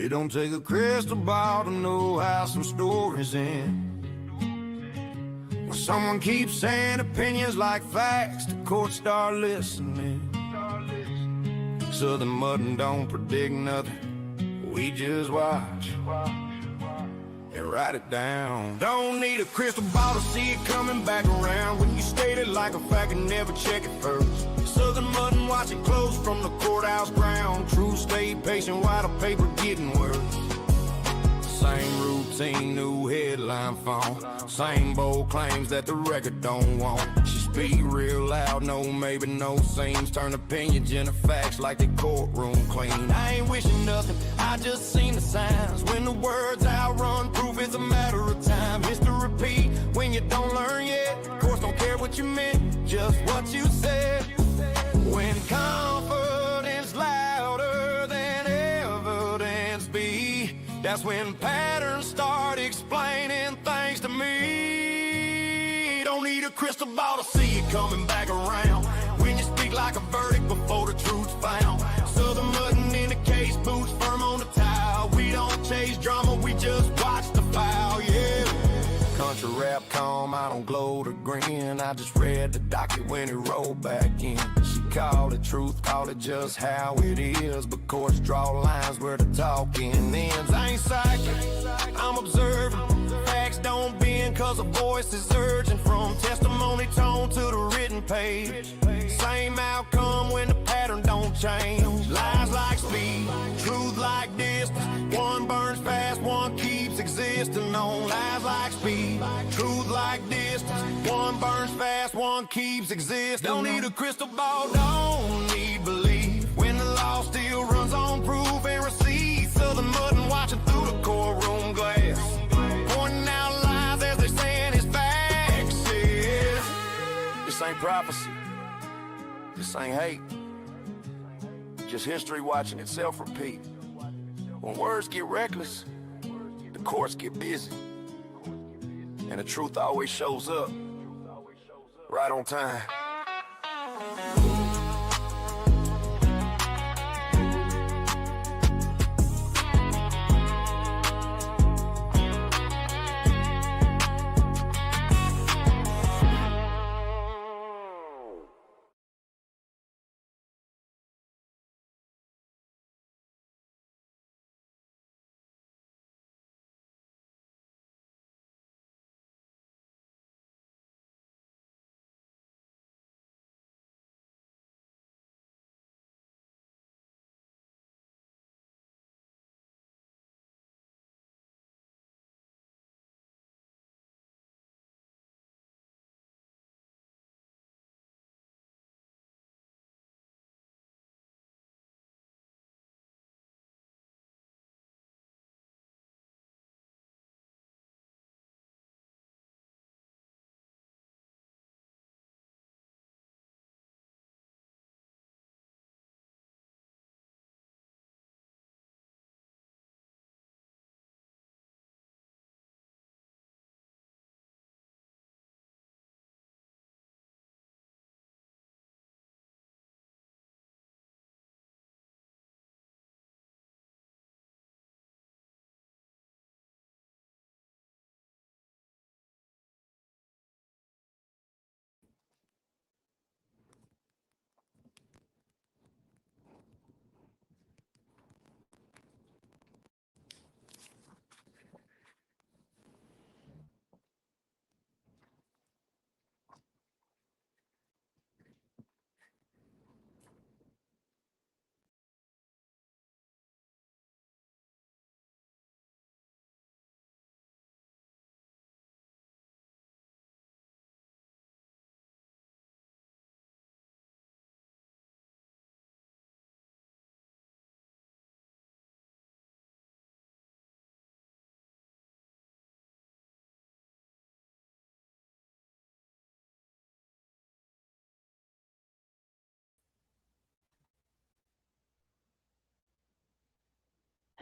It don't take a crystal ball to know how some stories end. When someone keeps saying opinions like facts, the courts start listening. Southern mutton don't predict nothing, we just watch and write it down. Don't need a crystal ball to see it coming back around. When you state it like a fact and never check it first. Southern mutton watch it close from the courthouse ground. True stay patient while the paper getting worse. Same routine, new headline phone. Same bold claims that the record don't want. She speak real loud, no maybe, no seems. Turn opinions into facts like the courtroom clean. I ain't wishing nothing, I just seen the signs. When the words outrun proof, it's a matter of time. History repeat when you don't learn yet. Courts don't care what you meant, just what you said. When confidence louder than evidence be, that's when patterns start explaining things to me. Don't need a crystal ball to see it coming back around. When you speak like a verdict before the truth's found. Southern mutton in the case, boots firm on the tile. We don't chase drama, we just watch the file, yeah. Country rap calm, I don't glow to grin. I just read the docket when it rolled back in. She called it truth, called it just how it is. But courts draw lines where the talking ends. I ain't psychic, I'm observing. Facts don't bend cause a voice is urgent. From testimony tone to the written page. Same outcome when the pattern don't change. Lies like speed, truth like distance. One burns fast, one keeps existing on. Lies like speed, truth like distance. One burns fast, one keeps existing. Don't need a crystal ball, don't need belief. When the law still runs on proof and receipts. Southern mutton watching through the courtroom glass, pointing out lies as they're saying it's facts. Yeah. This ain't prophecy, this ain't hate, just history watching itself repeat. When words get reckless, the courts get busy, and the truth always shows up right on time.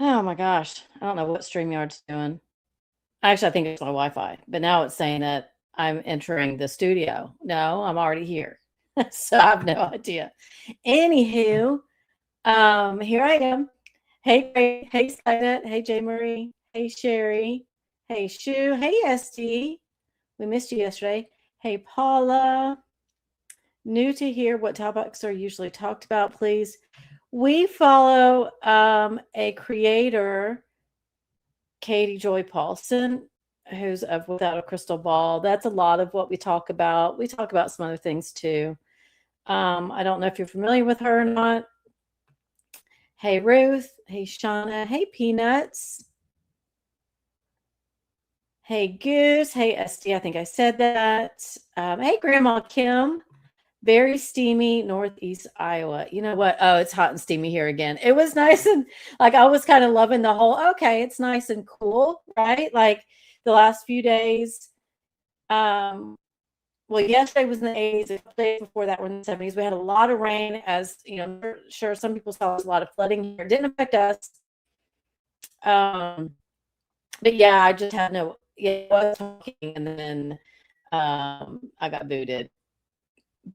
Oh my gosh. I don't know what StreamYard's doing. Actually, I think it's my Wi-Fi, but now it's saying that I'm entering the studio. No, I'm already here. So I have no idea. Anywho, here I am. Hey, Ray. Hey, Skynet. Hey, J. Marie. Hey, Sherry. Hey, Shu. Hey, SD. We missed you yesterday. Hey, Paula. New to here. What topics are usually talked about, please? We follow a creator, Katie Joy Paulson, who's of Without a Crystal Ball. That's a lot of what we talk about. We talk about some other things too. I don't know if you're familiar with her or not. Hey, Ruth. Hey, Shauna. Hey, Peanuts. Hey, Goose. Hey, SD. I think I said that. Hey, Grandma Kim. Very steamy Northeast Iowa. You know what? Oh, it's hot and steamy here again. It was nice and like I was kind of loving the whole, okay, it's nice and cool, right? Like the last few days. Well, yesterday was in the 80s. A couple days before that were in the 70s. We had a lot of rain, as you know, sure some people saw a lot of flooding here. It didn't affect us. But yeah, I just had no, yeah, I was talking and then I got booted.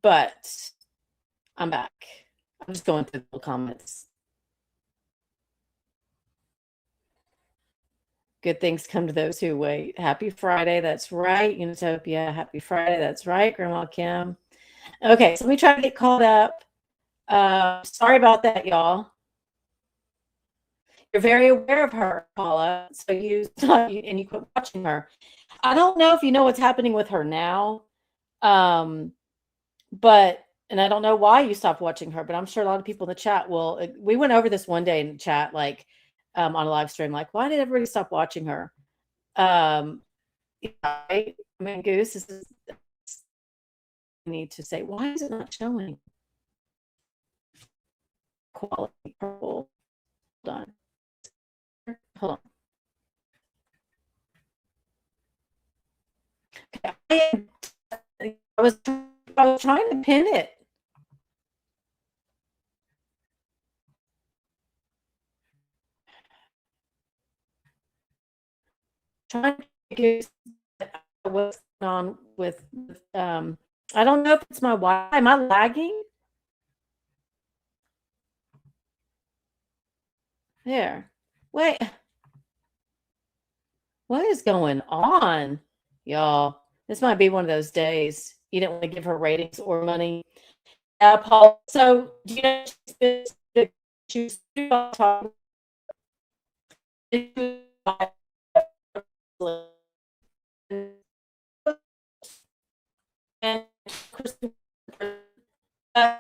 But I'm back. I'm just going through the comments. Good things come to those who wait. Happy Friday. That's right. Unitopia. Happy Friday. That's right. Grandma Kim. Okay, so let me try to get caught up. Sorry about that, y'all. You're very aware of her, Paula. So you and you quit watching her. I don't know if you know what's happening with her now. But and I don't know why you stopped watching her, but I'm sure a lot of people in the chat will. We went over this one day in the chat, like on a live stream, like why did everybody stop watching her? I mean, Goose, this is need to say why is it not showing quality purple? Hold on, hold on. Okay. I was trying to pin it. Trying to figure what's going on with I don't know if it's my Wi-Fi. Am I lagging? There. Wait. What is going on, y'all? This might be one of those days. You didn't want to give her ratings or money. Paul. So, do you know she's talking and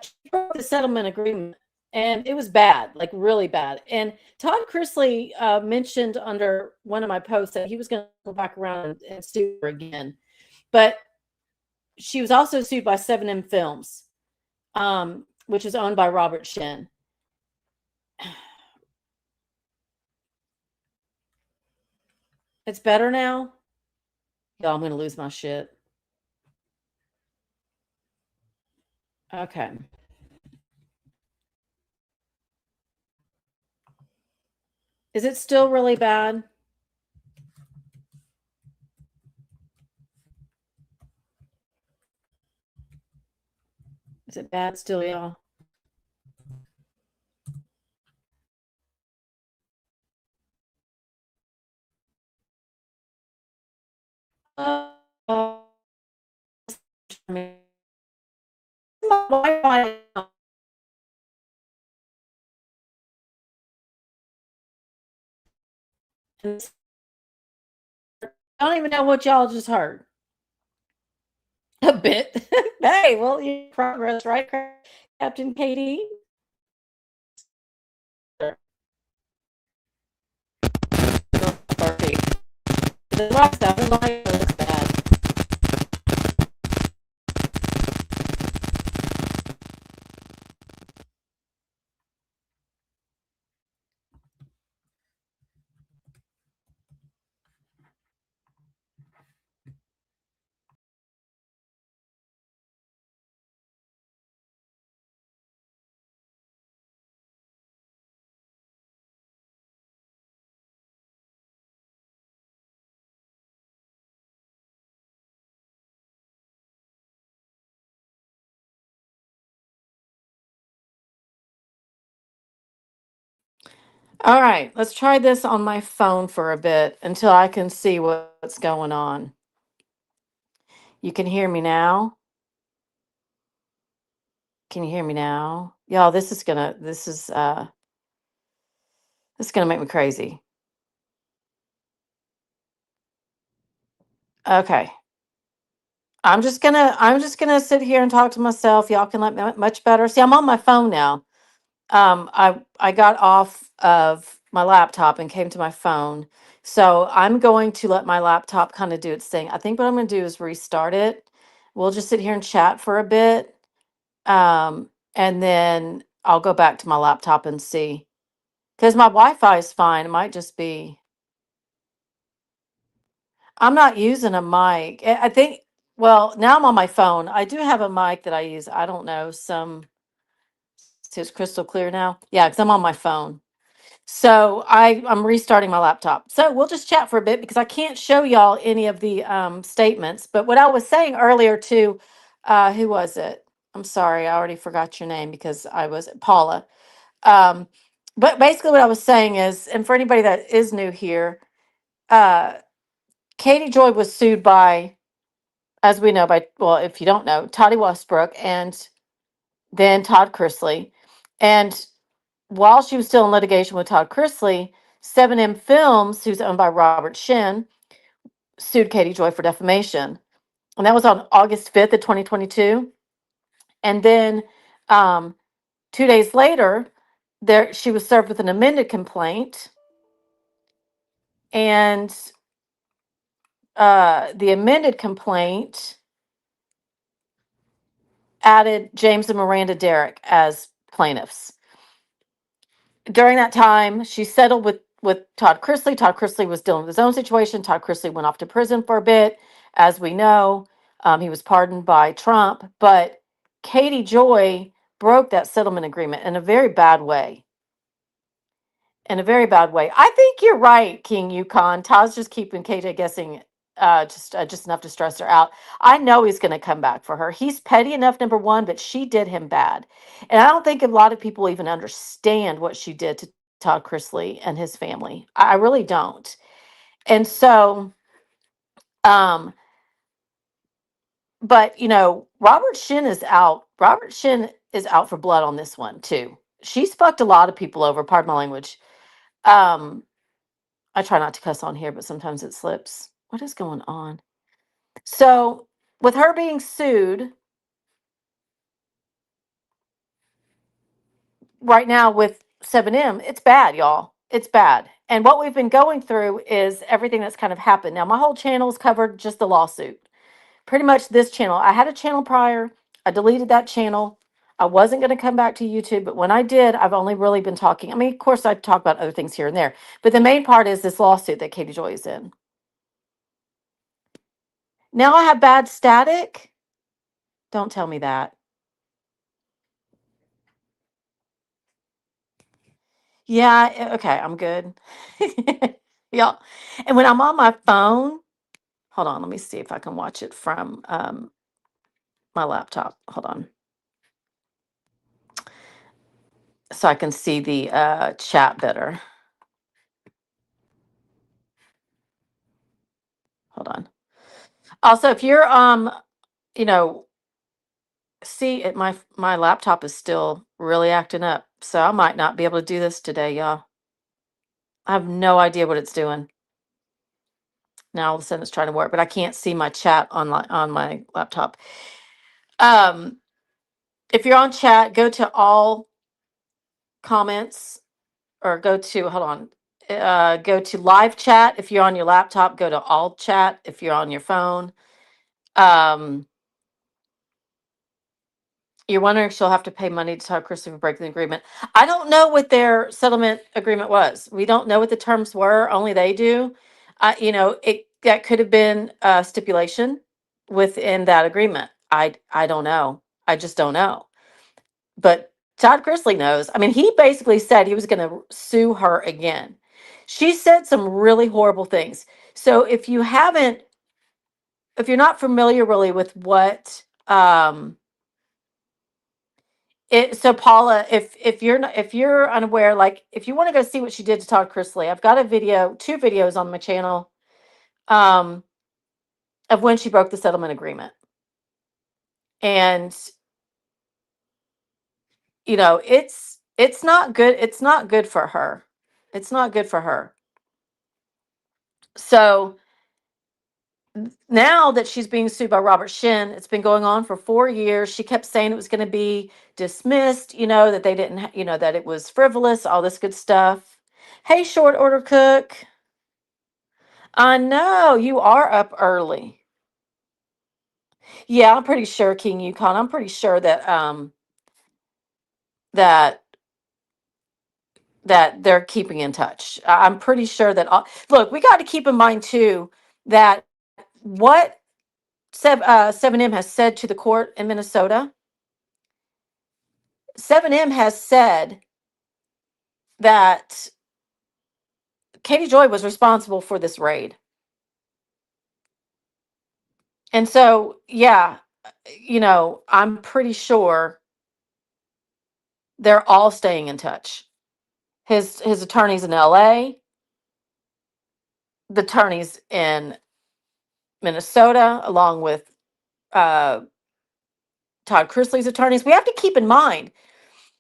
she broke the settlement agreement, and it was bad, like really bad. And Todd Chrisley mentioned under one of my posts that he was going to go back around and sue her again, but she was also sued by 7M Films, which is owned by Robert Shin. It's better now. Y'all, I'm going to lose my shit. Okay. Is it still really bad? Is it bad still, y'all? Wi-Fi. I don't even know what y'all just heard. A bit. Hey, well, you progress, right, Captain Katie? The rock stuff, looks bad. All right, let's try this on my phone for a bit until I can see what's going on. You can hear me now? Can you hear me now? Y'all, this is gonna make me crazy. Okay. I'm just gonna sit here and talk to myself. Y'all can let me much better. See, I'm on my phone now. I got off of my laptop and came to my phone. So I'm going to let my laptop kind of do its thing. I think what I'm gonna do is restart it. We'll just sit here and chat for a bit. And then I'll go back to my laptop and see. Because my Wi-Fi is fine. It might just be I'm not using a mic. I think, well, now I'm on my phone. I do have a mic that I use. I don't know, so it's crystal clear now. Yeah, because I'm on my phone. So I'm restarting my laptop. So we'll just chat for a bit because I can't show y'all any of the statements. But what I was saying earlier to, who was it? I'm sorry, I already forgot your name because I was Paula. Um, but basically, what I was saying is, and for anybody that is new here, uh, Katie Joy was sued by, as we know, by, well, if you don't know, Toddy Westbrook and then Todd Chrisley. And while she was still in litigation with Todd Chrisley, 7M Films, who's owned by Robert Shin, sued Katie Joy for defamation. And that was on August 5th of 2022. And then 2 days later, she was served with an amended complaint. And the amended complaint added James and Miranda Derrick as plaintiffs. During that time, she settled with Todd Chrisley. Todd Chrisley was dealing with his own situation. Todd Chrisley went off to prison for a bit, as we know. He was pardoned by Trump, but Katie Joy broke that settlement agreement in a very bad way. In a very bad way. I think you're right, King Yukon. Todd's just keeping KJ guessing, just enough to stress her out. I know he's going to come back for her. He's petty enough, number one, but she did him bad, and I don't think a lot of people even understand what she did to Todd Chrisley and his family. I really don't. And so, um, but Robert Shin is out. Robert Shin is out for blood on this one too. She's fucked a lot of people over. Pardon my language. Um, I try not to cuss on here, but sometimes it slips. What is going on? So, with her being sued right now with 7M, it's bad, y'all. It's bad. And what we've been going through is everything that's kind of happened. Now, my whole channel's covered just the lawsuit. Pretty much this channel. I had a channel prior. I deleted that channel. I wasn't going to come back to YouTube, but when I did, I've only really been talking. I mean, of course, I talk about other things here and there, but the main part is this lawsuit that Katie Joy is in. Now I have bad static. Don't tell me that. Yeah, okay, I'm good. Yeah. And when I'm on my phone, hold on, let me see if I can watch it from my laptop. Hold on. So I can see the chat better. Hold on. Also, if you're you know, see it my laptop is still really acting up. So I might not be able to do this today, y'all. I have no idea what it's doing. Now all of a sudden it's trying to work, but I can't see my chat on my laptop. Um if you're on chat, go to all comments or hold on. Go to live chat. If you're on your laptop, go to all chat. If you're on your phone, um, you're wondering if she'll have to pay money to Todd Chrisley for breaking the agreement. I don't know what their settlement agreement was. We don't know what the terms were. Only they do. It that could have been a stipulation within that agreement. I don't know. I just don't know. But Todd Chrisley knows. I mean, he basically said he was going to sue her again. She said some really horrible things. So if you're not familiar really with what So Paula, if you're unaware, like if you want to go see what she did to Todd Chrisley, I've got a video, two videos on my channel, um, of when she broke the settlement agreement. And it's not good. It's not good for her. It's not good for her. So now that she's being sued by Robert Shin, it's been going on for 4 years. She kept saying it was going to be dismissed, that they didn't, that it was frivolous, all this good stuff. Hey, short order cook. I know you are up early. Yeah, I'm pretty sure King Yukon. I'm pretty sure that that they're keeping in touch. I'm pretty sure that look, we got to keep in mind too that what 7M has said to the court in Minnesota. 7M has said that Katie Joy was responsible for this raid. And so, yeah, I'm pretty sure they're all staying in touch. His attorneys in LA, the attorneys in Minnesota, along with uh, Todd Chrisley's attorneys. We have to keep in mind,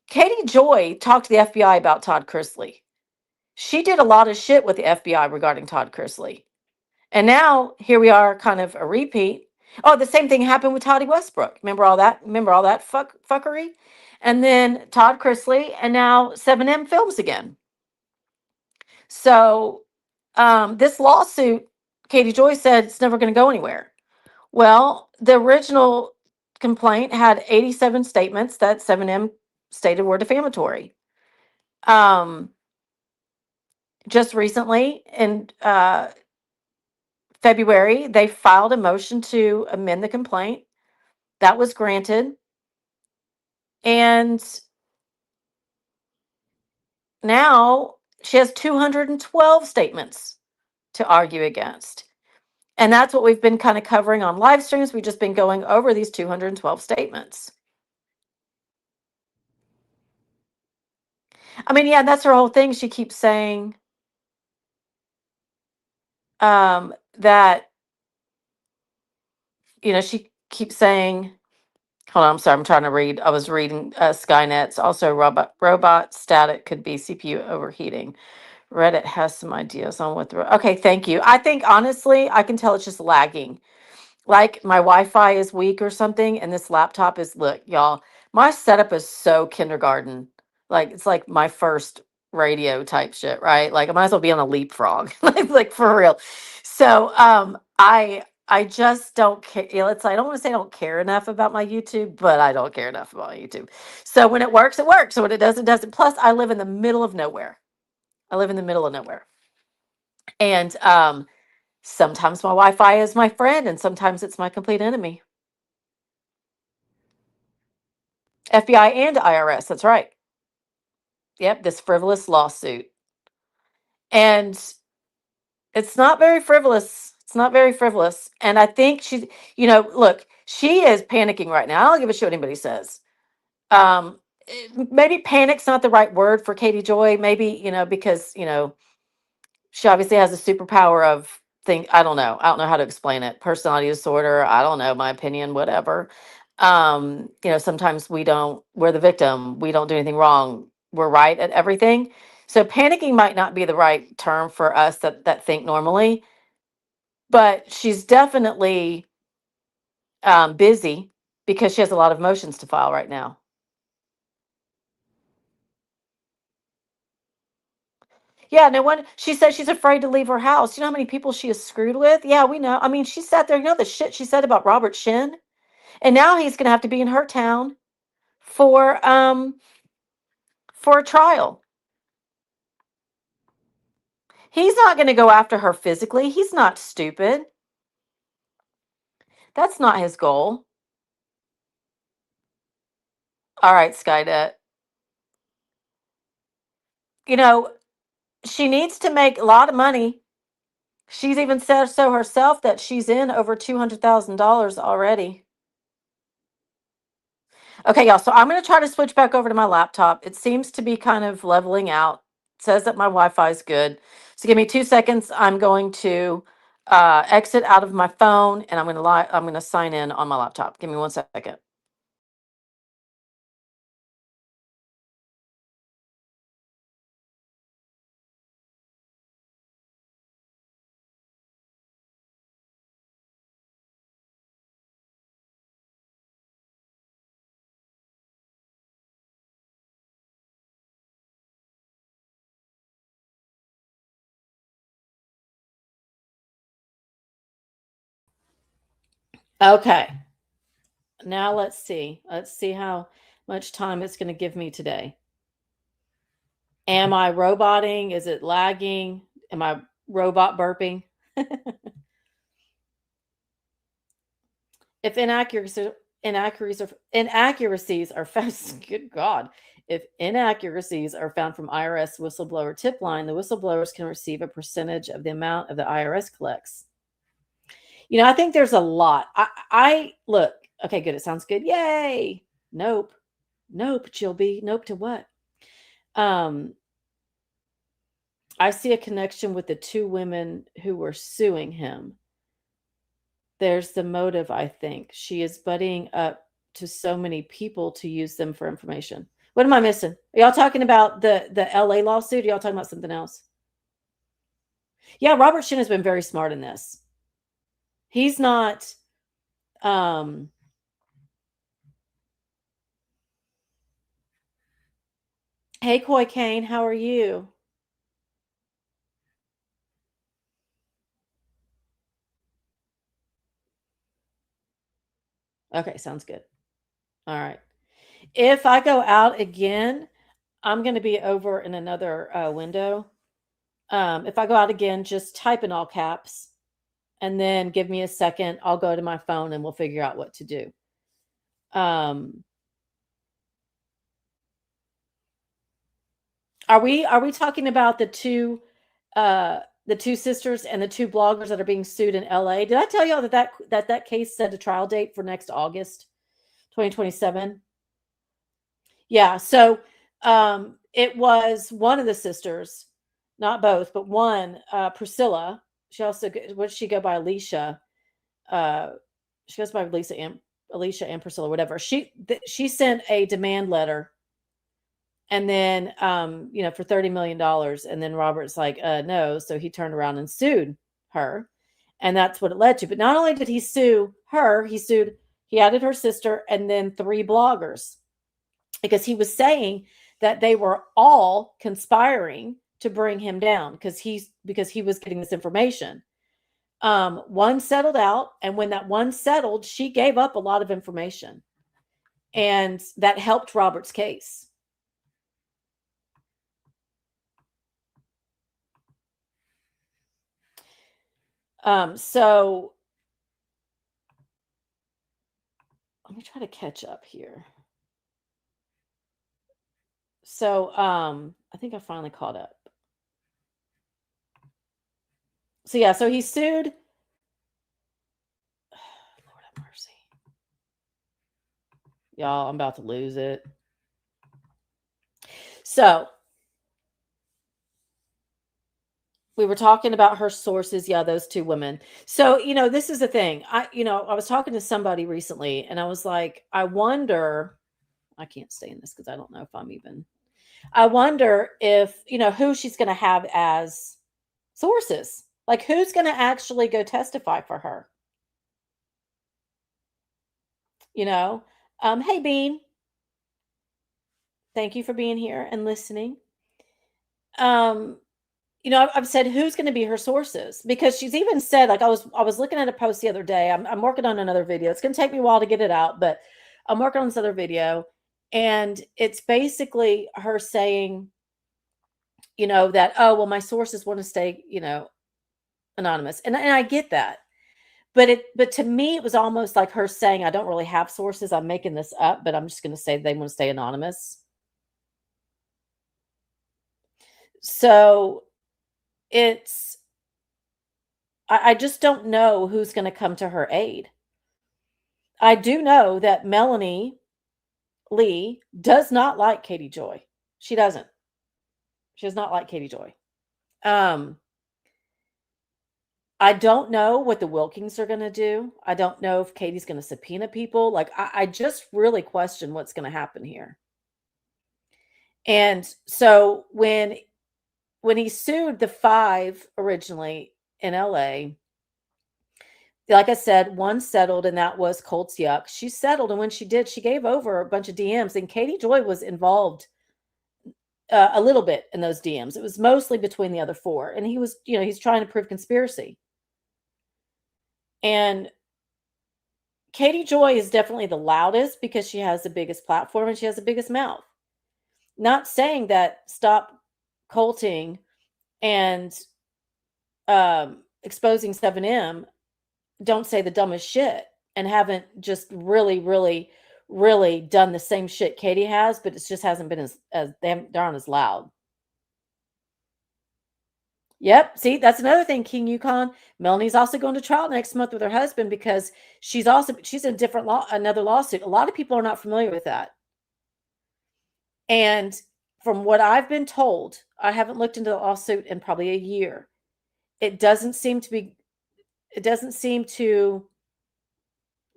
Katie Joy talked to the FBI about Todd Chrisley. She did a lot of shit with the FBI regarding Todd Chrisley. And now here we are, kind of a repeat. Oh, the same thing happened with Toddy Westbrook. Remember all that? Remember all that fuckery? And then Todd Chrisley, and now 7M Films again. So this lawsuit, Katie Joy said it's never going to go anywhere. Well, the original complaint had 87 statements that 7M stated were defamatory. Just recently, in February, they filed a motion to amend the complaint. That was granted. And now she has 212 statements to argue against. And that's what we've been kind of covering on live streams. We've just been going over these 212 statements. I mean, yeah, that's her whole thing. She keeps saying that, she keeps saying, hold on, I'm sorry, I'm trying to read. I was reading Skynet's. Also, robot static could be CPU overheating. Reddit has some ideas on what the. Okay, thank you. I think honestly, I can tell it's just lagging. Like my Wi-Fi is weak or something, and this laptop is, look, y'all, my setup is so kindergarten. Like it's like my first radio type shit, right? Like I might as well be on a leapfrog, like for real. So I just don't care. It's I don't want to say I don't care enough about my YouTube, but I don't care enough about my YouTube. So when it works, it works. So when it doesn't, it doesn't. Plus, I live in the middle of nowhere. I live in the middle of nowhere. And sometimes my Wi-Fi is my friend and sometimes it's my complete enemy. FBI and IRS, that's right. Yep, this frivolous lawsuit. And it's not very frivolous. It's not very frivolous. And I think she's, look, she is panicking right now. I don't give a shit what anybody says. Maybe panic's not the right word for Katie Joy. Maybe, because, she obviously has a superpower of I don't know. I don't know how to explain it. Personality disorder. I don't know. My opinion, whatever. Sometimes we're the victim. We don't do anything wrong. We're right at everything. So panicking might not be the right term for us that think normally, but she's definitely busy because she has a lot of motions to file right now. Yeah, no one. She says she's afraid to leave her house. You know how many people she has screwed with? Yeah, we know. I mean, she sat there. You know the shit she said about Robert Shin, and now he's going to have to be in her town for a trial. He's not going to go after her physically. He's not stupid. That's not his goal. All right, Skynet. She needs to make a lot of money. She's even said so herself that she's in over $200,000 already. Okay, y'all. So I'm going to try to switch back over to my laptop. It seems to be kind of leveling out. It says that my Wi-Fi is good. So give me 2 seconds. I'm going to exit out of my phone, and I'm going to sign in on my laptop. Give me 1 second. Okay. Now let's see. Let's see how much time it's going to give me today. Am I roboting? Is it lagging? Am I robot burping? If inaccuracies are found, good God, if inaccuracies are found from IRS whistleblower tip line, the whistleblowers can receive a percentage of the amount of the IRS collects. I think there's a lot. I look. Okay, good. It sounds good. Yay. Nope. Nope, Chilby. Nope to what? I see a connection with the two women who were suing him. There's the motive, I think. She is buddying up to so many people to use them for information. What am I missing? Are y'all talking about the LA lawsuit? Are y'all talking about something else? Yeah, Robert Shin has been very smart in this. He's not Hey Koi Kane, how are you? Okay, sounds good. All right. If I go out again, I'm going to be over in another window. If I go out again, just type in all caps and then give me a second. I'll go to my phone and we'll figure out what to do. Are we talking about the two sisters and the two bloggers that are being sued in LA? Did I tell y'all that case set a trial date for next August 2027? Yeah, so it was one of the sisters, not both, but one, Priscilla. She also what did she go by? Alicia. She goes by Alicia and Priscilla, whatever. She sent a demand letter, and then for $30 million, and then Robert's like, no, so he turned around and sued her, and that's what it led to. But not only did he sue her, he added her sister and then 3 bloggers, because he was saying that they were all conspiring to bring him down because he was getting this information. One settled out, and when that one settled, she gave up a lot of information, and that helped Robert's case. So let me try to catch up here. So I think I finally caught up. So yeah, so he sued. Lord have mercy. Y'all, I'm about to lose it. So we were talking about her sources. Yeah, those 2 women. So, this is the thing. I was talking to somebody recently, and I was like, I can't stay in this because I don't know if I wonder if, who she's going to have as sources. Like, who's going to actually go testify for her? Hey, Bean. Thank you for being here and listening. I've said who's going to be her sources, because she's even said, like, I was looking at a post the other day. I'm working on another video. It's going to take me a while to get it out, but I'm working on this other video, and it's basically her saying, that, oh, well, my sources want to stay, anonymous, and I get that, but to me, it was almost like her saying, I don't really have sources. I'm making this up, but I'm just going to say they want to stay anonymous. So I just don't know who's going to come to her aid. I do know that Melanie Lee does not like Katie Joy. She doesn't. She does not like Katie Joy. I don't know what the Wilkings are going to do. I don't know if Katie's going to subpoena people. Like, I just really question what's going to happen here. And so when he sued the 5 originally in LA, like I said, one settled, and that was Colts Yuck. She settled, and when she did, she gave over a bunch of DMs, and Katie Joy was involved a little bit in those DMs. It was mostly between the other 4, and he was, he's trying to prove conspiracy. And Katie Joy is definitely the loudest because she has the biggest platform and she has the biggest mouth. Not saying that stop colting and exposing 7M, don't say the dumbest shit and haven't just really, really, really done the same shit Katie has, but it just hasn't been as they aren't as loud. Yep. See, that's another thing, King Yukon. Melanie's also going to trial next month with her husband because she's in another lawsuit. A lot of people are not familiar with that. And from what I've been told, I haven't looked into the lawsuit in probably a year. It doesn't seem to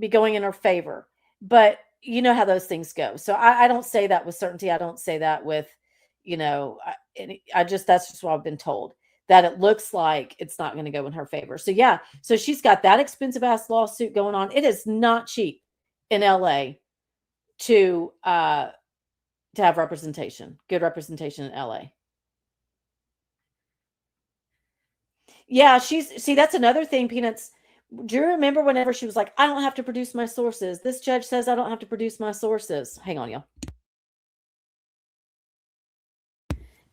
be going in her favor, but you know how those things go. So I don't say that with certainty. I don't say that with, that's just what I've been told, that it looks like it's not going to go in her favor. So yeah, so she's got that expensive ass lawsuit going on. It is not cheap in LA to have representation, good representation in LA. Yeah, that's another thing, Peanuts. Do you remember whenever she was like, I don't have to produce my sources? This judge says I don't have to produce my sources. Hang on, y'all.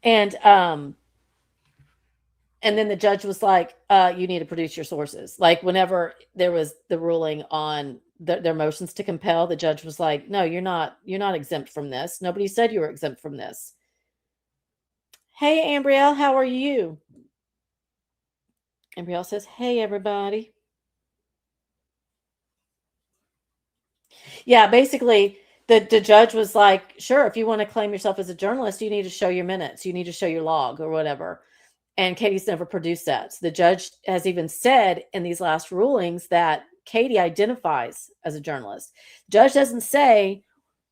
And then the judge was like, you need to produce your sources. Like whenever there was the ruling on their motions to compel, the judge was like, no, you're not exempt from this. Nobody said you were exempt from this. Hey, Ambrielle, how are you? Ambrielle says, hey, everybody. Yeah, basically, the judge was like, sure, if you want to claim yourself as a journalist, you need to show your minutes. You need to show your log or whatever. And Katie's never produced that. So the judge has even said in these last rulings that Katie identifies as a journalist. Judge doesn't say,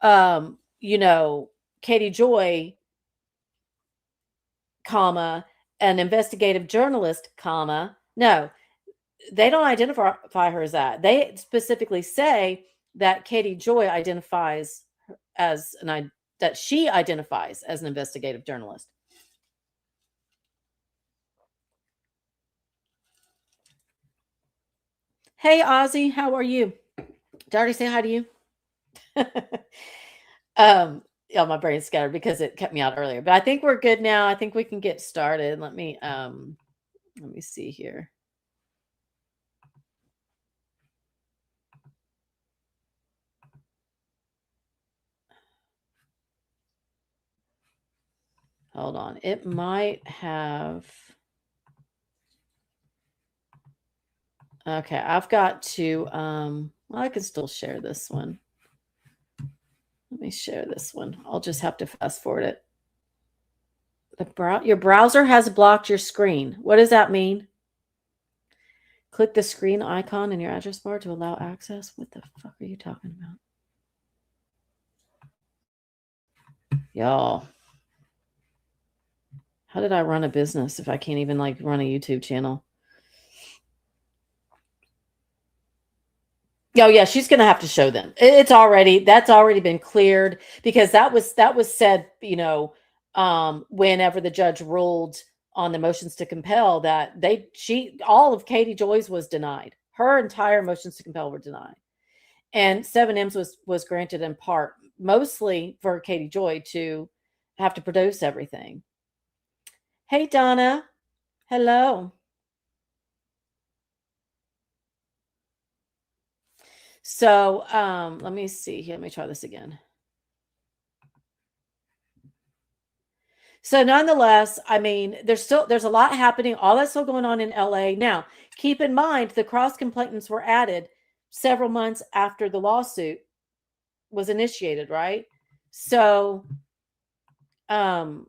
Katie Joy, comma, an investigative journalist, comma. No, they don't identify her as that. They specifically say that Katie Joy identifies as that she identifies as an investigative journalist. Hey, Ozzy, how are you? Did I already say hi to you? Yeah, my brain's scattered because it kept me out earlier, but I think we're good now. I think we can get started. Let me see here. Hold on. It might have. Okay, I've got to, well, I can still share this one. Let me share this one. I'll just have to fast forward it. Your browser has blocked your screen. What does that mean? Click the screen icon in your address bar to allow access. What the fuck are you talking about? Y'all. How did I run a business if I can't even run a YouTube channel? Oh yeah, she's going to have to show them. That's already been cleared because that was said, whenever the judge ruled on the motions to compel that all of Katie Joy's was denied. Her entire motions to compel were denied. And 7M's was granted in part, mostly for Katie Joy to have to produce everything. Hey, Donna. Hello. So let me see here. Let me try this again. So nonetheless, I mean, there's a lot happening. All that's still going on in LA. Now, keep in mind, the cross complainants were added several months after the lawsuit was initiated, right? So, now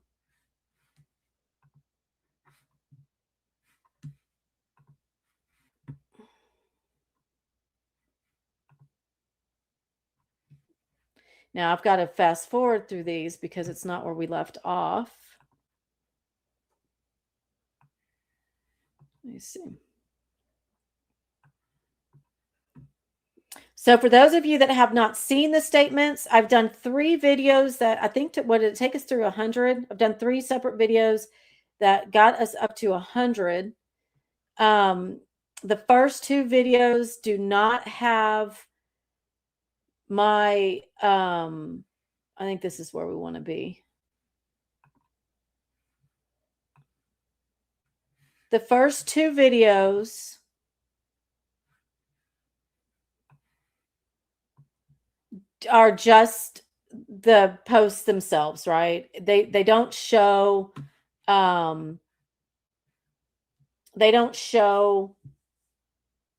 I've got to fast forward through these because it's not where we left off. Let me see. So for those of you that have not seen the statements, I've done 3 videos that I think would it take us through 100. I've done 3 separate videos that got us up to 100. The first 2 videos do not have my, I think this is where we want to be. The first 2 videos are just the posts themselves, right? They don't show, they don't show,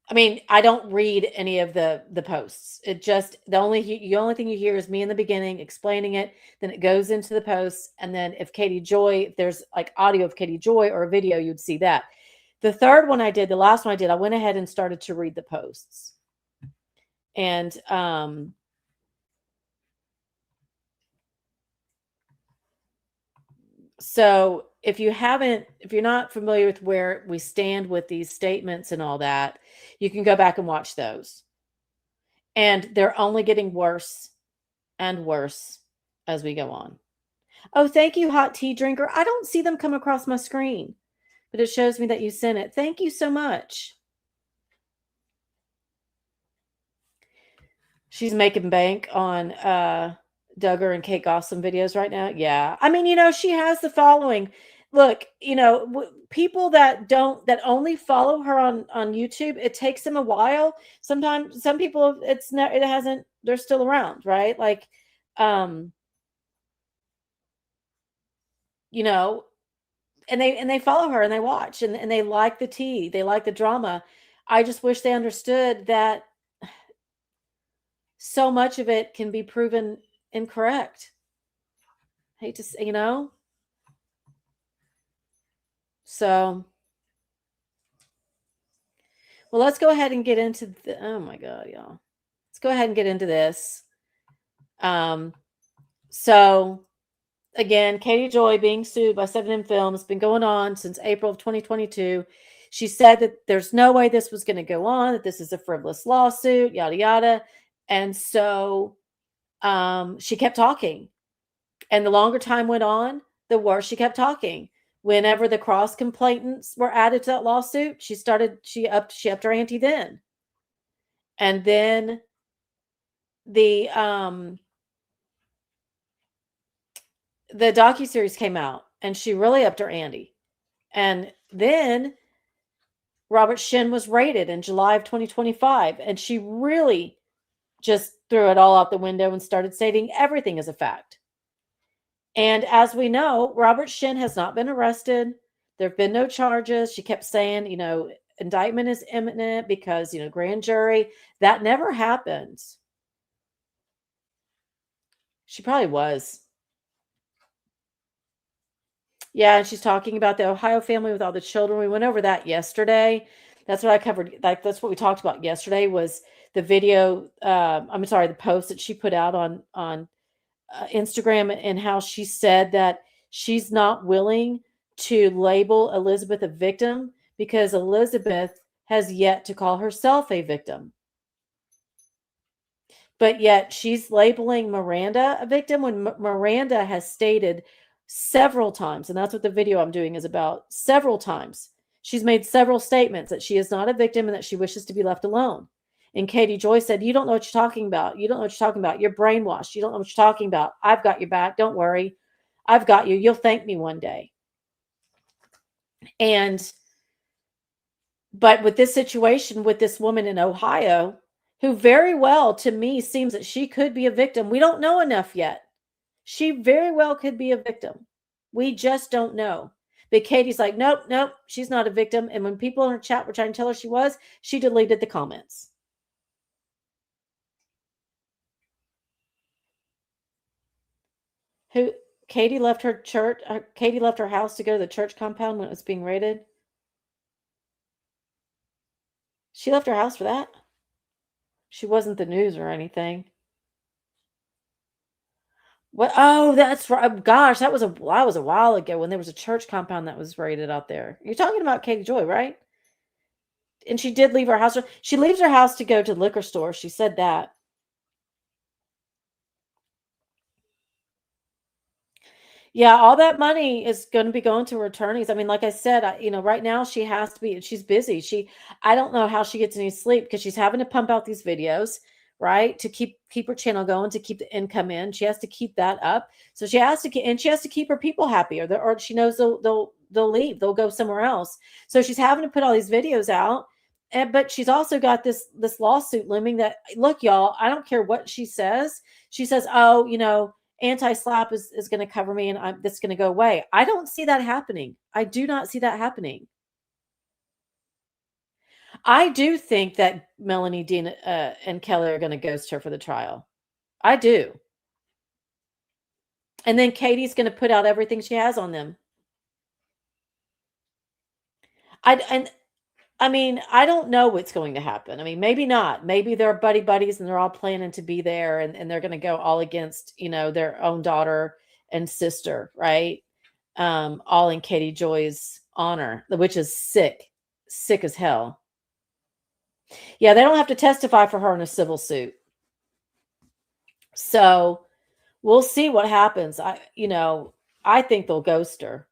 I mean, I don't read any of the posts. It just, the only thing you hear is me in the beginning explaining it. Then it goes into the posts. And then if Katie Joy, if there's like audio of Katie Joy or a video, you'd see that. The third one I did, the last one I did, I went ahead and started to read the posts. And, so if you're not familiar with where we stand with these statements and all that, you can go back and watch those. And they're only getting worse and worse as we go on. Oh, thank you, Hot Tea Drinker. I don't see them come across my screen, but it shows me that you sent it. Thank you so much. She's making bank on Duggar and Kate Gossam videos right now. Yeah. I mean, she has the following. Look, people that only follow her on YouTube, it takes them a while. Sometimes some people they're still around, right? Like, and they follow her and they watch and they like the tea. They like the drama. I just wish they understood that so much of it can be proven incorrect. Hate to say, So, well, let's go ahead and get into oh my God, y'all. Let's go ahead and get into this. So again, Katie Joy being sued by 7M Films has been going on since April of 2022. She said that there's no way this was going to go on, that this is a frivolous lawsuit, yada, yada. And so she kept talking. And the longer time went on, the worse she kept talking. Whenever the cross complainants were added to that lawsuit, she upped her ante then. And then the docuseries came out and she really upped her ante. And then Robert Shin was raided in July of 2025. And she really just threw it all out the window and started stating everything as a fact. And as we know, Robert Shin has not been arrested. There have been no charges. She kept saying, indictment is imminent because, grand jury. That never happened. She probably was. Yeah, and she's talking about the Ohio family with all the children. We went over that yesterday. That's what I covered. Like, that's what we talked about yesterday was the video. The post that she put out on Instagram and how she said that she's not willing to label Elizabeth a victim because Elizabeth has yet to call herself a victim. But yet she's labeling Miranda a victim when Miranda has stated several times, and that's what the video I'm doing is about, several times. She's made several statements that she is not a victim and that she wishes to be left alone. And Katie Joy said, you don't know what you're talking about. You don't know what you're talking about. You're brainwashed. You don't know what you're talking about. I've got your back. Don't worry. I've got you. You'll thank me one day. But with this situation with this woman in Ohio, who very well to me seems that she could be a victim. We don't know enough yet. She very well could be a victim. We just don't know. But Katie's like, nope, she's not a victim. And when people in her chat were trying to tell her she was, she deleted the comments. Who? Katie left her church. Katie left her house to go to the church compound when it was being raided. She left her house for that. She wasn't the news or anything. What? Oh, that's right. Gosh, that was a while ago when there was a church compound that was raided out there. You're talking about Katie Joy, right? And she did leave her house. She leaves her house to go to the liquor store. She said that. Yeah, all that money is going to be going to her attorneys. I mean, like I said, right now she has to be. She's busy. I don't know how she gets any sleep because she's having to pump out these videos, right, to keep her channel going, to keep the income in. She has to keep that up. So she has to, and she has to keep her people happy, or she knows they'll leave. They'll go somewhere else. So she's having to put all these videos out. But she's also got this lawsuit looming. That, look, y'all, I don't care what she says. She says, oh, anti-slap is going to cover me and that's going to go away. I don't see that happening. I do not see that happening. I do think that Melanie Dean and Kelly are going to ghost her for the trial. I do. And then Katie's going to put out everything she has on them. I mean, I don't know what's going to happen. I mean, maybe not. Maybe they're buddies and they're all planning to be there and they're going to go all against, their own daughter and sister, right? All in Katie Joy's honor, which is sick as hell. Yeah, they don't have to testify for her in a civil suit. So we'll see what happens. I think they'll ghost her.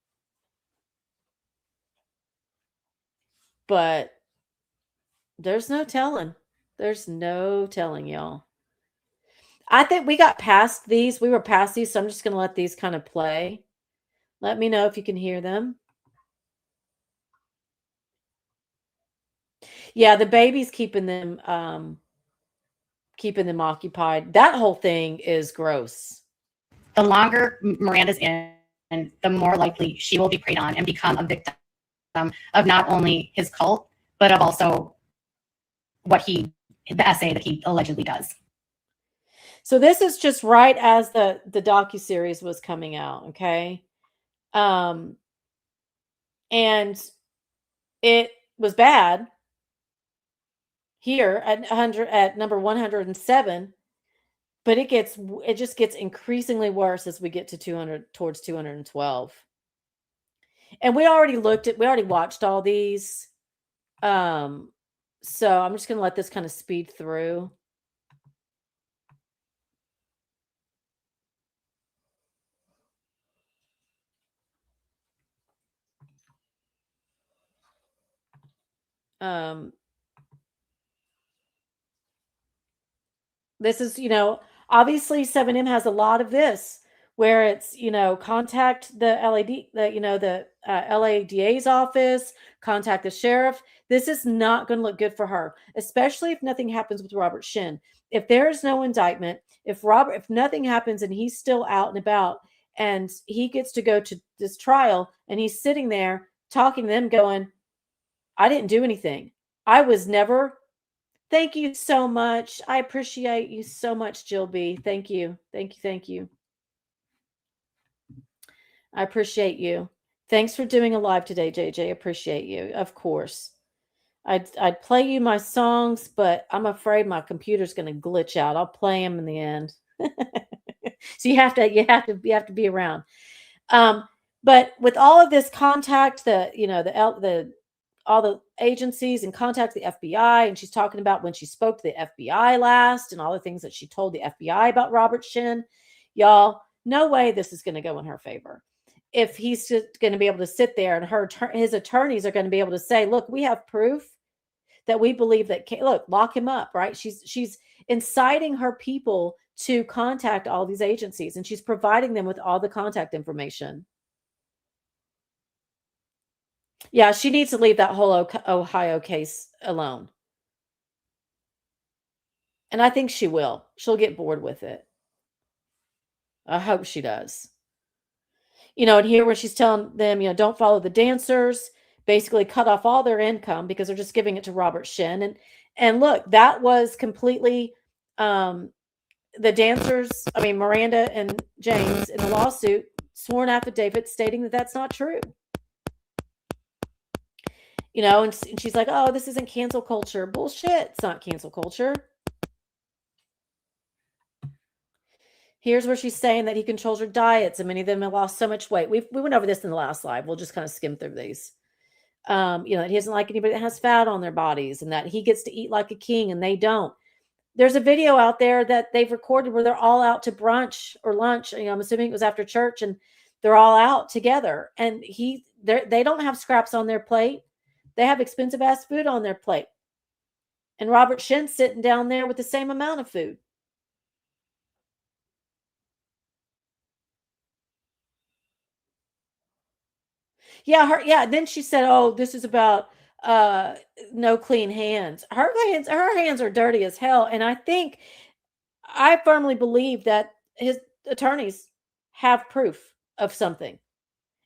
But there's no telling. There's no telling, y'all. I think we got past these. We were past these, so I'm just going to let these kind of play. Let me know if you can hear them. Yeah, the baby's keeping them occupied. That whole thing is gross. The longer Miranda's in, the more likely she will be preyed on and become a victim of not only his cult, but of also the essay that he allegedly does. So this is just right as the docuseries was coming out, okay? And it was bad here at number 107, but it just gets increasingly worse as we get to 200 towards 212. And we already watched all these. So I'm just going to let this kind of speed through. This is, obviously 7M has a lot of this where it's, contact the LADA's office, contact the sheriff. This is not going to look good for her, especially if nothing happens with Robert Shin. If there is no indictment, if nothing happens and he's still out and about and he gets to go to this trial and he's sitting there talking to them going, I didn't do anything. I was never. Thank you so much. I appreciate you so much, Jill B. Thank you. Thank you. Thank you. I appreciate you. Thanks for doing a live today, JJ. Appreciate you. Of course. I'd play you my songs, but I'm afraid my computer's going to glitch out. I'll play them in the end. So you have to be around. But with all of this contact, all the agencies and contact the FBI, and she's talking about when she spoke to the FBI last and all the things that she told the FBI about Robert Shin. Y'all, no way this is going to go in her favor. If he's going to be able to sit there and his attorneys are going to be able to say, look, we have proof that we believe that, look, lock him up, right? She's inciting her people to contact all these agencies, and she's providing them with all the contact information. Yeah, she needs to leave that whole Ohio case alone. And I think she will. She'll get bored with it. I hope she does. And here where she's telling them, don't follow the dancers, basically cut off all their income because they're just giving it to Robert Shin. And look, that was completely the dancers, Miranda and James in the lawsuit, sworn affidavit stating that that's not true. And she's like, oh, this isn't cancel culture. Bullshit. It's not cancel culture. Here's where she's saying that he controls her diets, and many of them have lost so much weight. We went over this in the last live. We'll just kind of skim through these. That he doesn't like anybody that has fat on their bodies, and that he gets to eat like a king and they don't. There's a video out there that they've recorded where they're all out to brunch or lunch. I'm assuming it was after church, and they're all out together. And they don't have scraps on their plate. They have expensive ass food on their plate. And Robert Shin's sitting down there with the same amount of food. Yeah. Then she said, "Oh, this is about no clean hands." Her hands are dirty as hell, and I firmly believe that his attorneys have proof of something,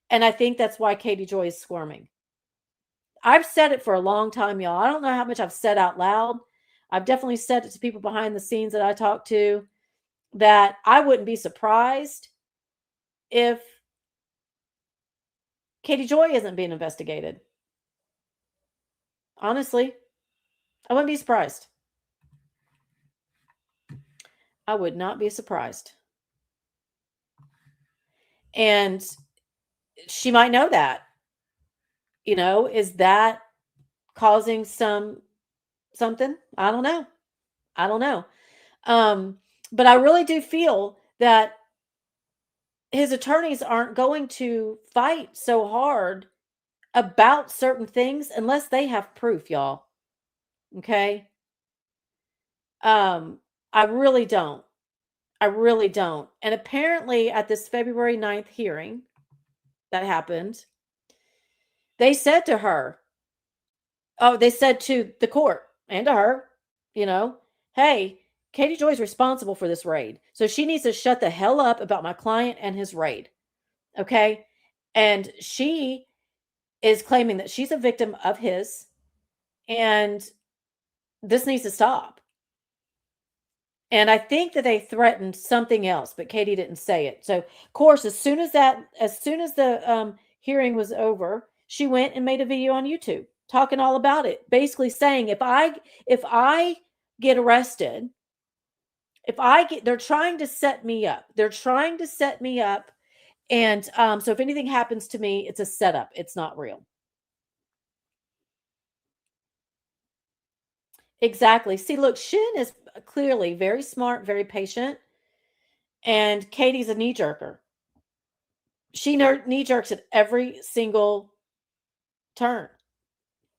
and I think that's why Katie Joy is squirming. I've said it for a long time, y'all. I don't know how much I've said out loud. I've definitely said it to people behind the scenes that I talk to, that I wouldn't be surprised if Katie Joy isn't being investigated. Honestly, I wouldn't be surprised. I would not be surprised. And she might know that. Is that causing something? I don't know. But I really do feel that his attorneys aren't going to fight so hard about certain things unless they have proof, y'all. Okay? I really don't. And apparently at this February 9th hearing that happened, they said to her, they said to the court and to her, hey, Katie Joy's responsible for this raid. So she needs to shut the hell up about my client and his raid. Okay? And she is claiming that she's a victim of his, and this needs to stop. And I think that they threatened something else, but Katie didn't say it. So, of course, as soon as the hearing was over, she went and made a video on YouTube talking all about it, basically saying, if I get arrested, they're trying to set me up. And so if anything happens to me, it's a setup. It's not real. Exactly. See, look, Shin is clearly very smart, very patient, and Katie's a knee jerker. She knee jerks at every single turn.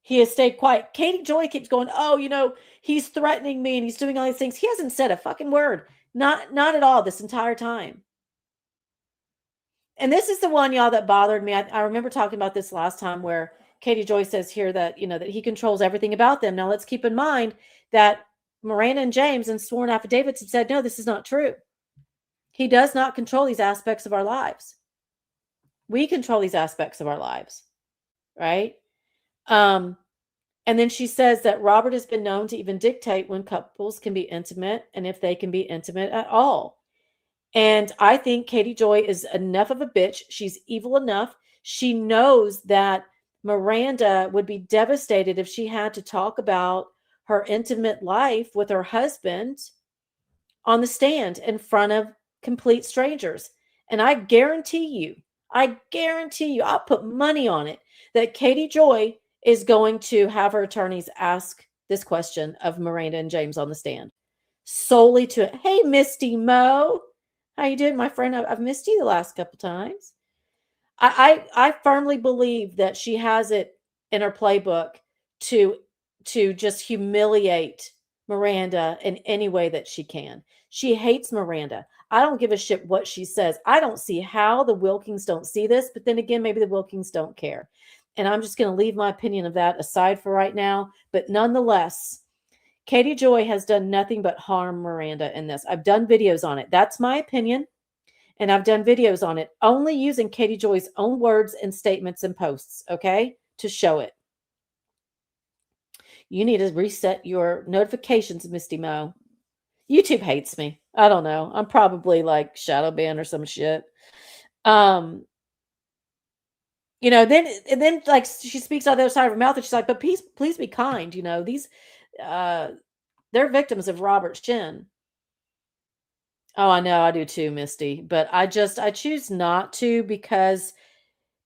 He has stayed quiet. Katie Joy keeps going, oh, he's threatening me and he's doing all these things. He hasn't said a fucking word. Not at all this entire time. And this is the one, y'all, that bothered me. I remember talking about this last time, where Katie Joy says here that, that he controls everything about them. Now, let's keep in mind that Miranda and James in sworn affidavits have said, no, this is not true. He does not control these aspects of our lives. We control these aspects of our lives, right? And then she says that Robert has been known to even dictate when couples can be intimate and if they can be intimate at all. And I think Katie Joy is enough of a bitch. She's evil enough. She knows that Miranda would be devastated if she had to talk about her intimate life with her husband on the stand in front of complete strangers. And I guarantee you, I'll put money on it that Katie Joy is going to have her attorneys ask this question of Miranda and James on the stand, solely to, hey, Misty Mo, how you doing, my friend? I've missed you the last couple times. I firmly believe that she has it in her playbook to just humiliate Miranda in any way that she can. She hates Miranda. I don't give a shit what she says. I don't see how the Wilkins don't see this, but then again, maybe the Wilkins don't care. And I'm just going to leave my opinion of that aside for right now. But nonetheless, Katie Joy has done nothing but harm Miranda in this. I've done videos on it. That's my opinion. And I've done videos on it only using Katie Joy's own words and statements and posts, okay, to show it. You need to reset your notifications, Misty Mo. YouTube hates me. I don't know. I'm probably like shadow banned or some shit. Um, then like she speaks out the other side of her mouth and she's like, but please be kind. These, uh, they're victims of Robert Shin. Oh, I know. I do too, Misty. But I choose not to because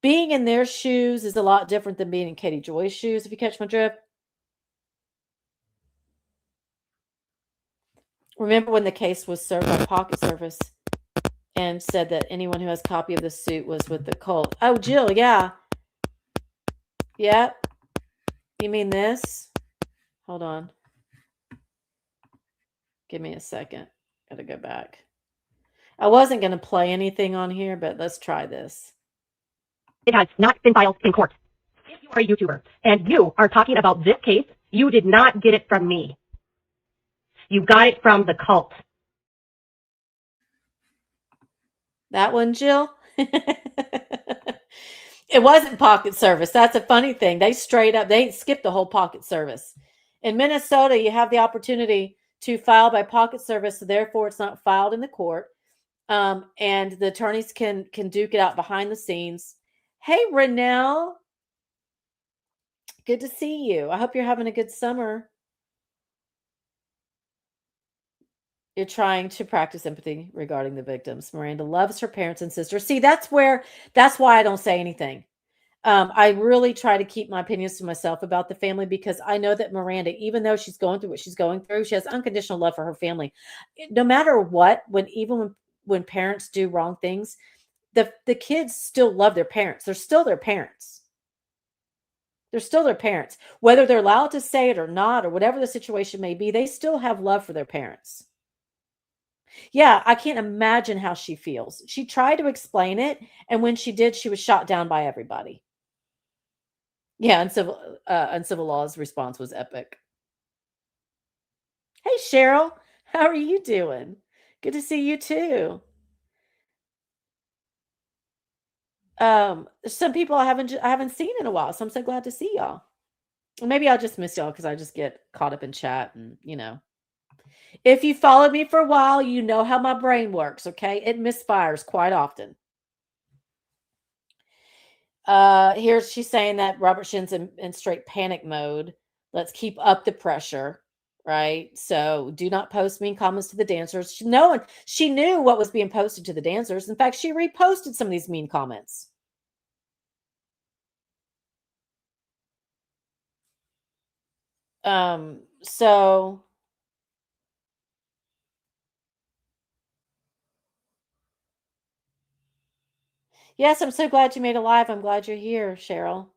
being in their shoes is a lot different than being in Katie Joy's shoes, if you catch my drift. Remember when the case was served by Pocket Service and said that anyone who has a copy of the suit was with the cult? Oh, Jill, yeah. Yep. You mean this? Hold on. Give me a second. Gotta go back. I wasn't going to play anything on here, but let's try this. It has not been filed in court. If you are a YouTuber and you are talking about this case, you did not get it from me. You got it from the cult. That one, Jill? It wasn't Pocket Service. That's a funny thing. They skipped the whole Pocket Service. In Minnesota, you have the opportunity to file by Pocket Service, so therefore it's not filed in the court. And the attorneys can duke it out behind the scenes. Hey, Renelle. Good to see you. I hope you're having a good summer. You're trying to practice empathy regarding the victims. Miranda loves her parents and sisters. See, that's why I don't say anything. I really try to keep my opinions to myself about the family because I know that Miranda, even though she's going through what she's going through, she has unconditional love for her family. No matter what, when parents do wrong things, the kids still love their parents. They're still their parents. They're still their parents. Whether they're allowed to say it or not, or whatever the situation may be, they still have love for their parents. Yeah, I can't imagine how she feels. She tried to explain it, and when she did, she was shot down by everybody. Yeah, Uncivil Law's response was epic. Hey, Cheryl, how are you doing? Good to see you too. Some people I haven't seen in a while, so I'm so glad to see y'all. Maybe I'll just miss y'all because I just get caught up in chat and If you followed me for a while, you know how my brain works, okay? It misfires quite often. Here she's saying that Robert Shin's in straight panic mode. Let's keep up the pressure, right? So do not post mean comments to the dancers. She knew what was being posted to the dancers. In fact, she reposted some of these mean comments. So yes, I'm so glad you made a live. I'm glad you're here, Cheryl.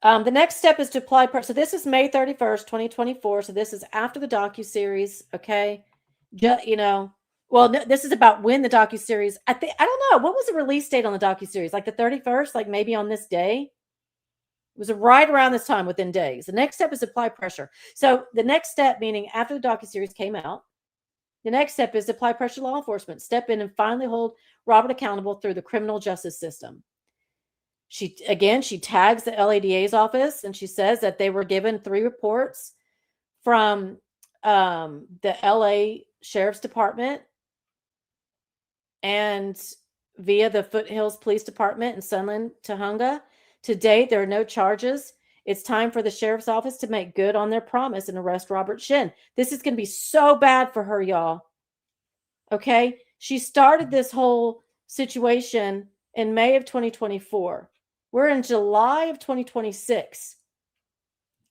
The next step is to apply. So this is May 31st, 2024. So this is after the docuseries. Okay. Well, no, this is about when the docuseries, I don't know. What was the release date on the docuseries? Like the 31st, like maybe on this day? It was right around this time, within days. The next step is apply pressure. So the next step, meaning after the docuseries came out, the next step is apply pressure to law enforcement. Step in and finally hold Robert accountable through the criminal justice system. She tags the LADA's office and she says that they were given 3 reports from the LA Sheriff's Department and via the Foothills Police Department in Sunland, Tujunga. To date, there are no charges. It's time for the sheriff's office to make good on their promise and arrest Robert Shin. This is going to be so bad for her, y'all. Okay? She started this whole situation in May of 2024. We're in July of 2026.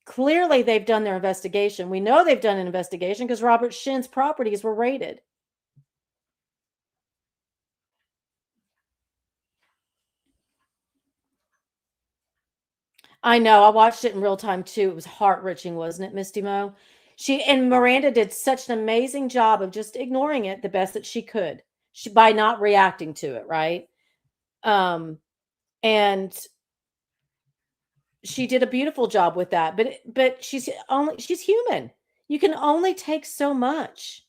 Clearly, they've done their investigation. We know they've done an investigation because Robert Shin's properties were raided. I know. I watched it in real time too. It was heart-wrenching, wasn't it, Misty Mo? Miranda did such an amazing job of just ignoring it the best that she could by not reacting to it, right? And she did a beautiful job with that. But she's human. You can only take so much.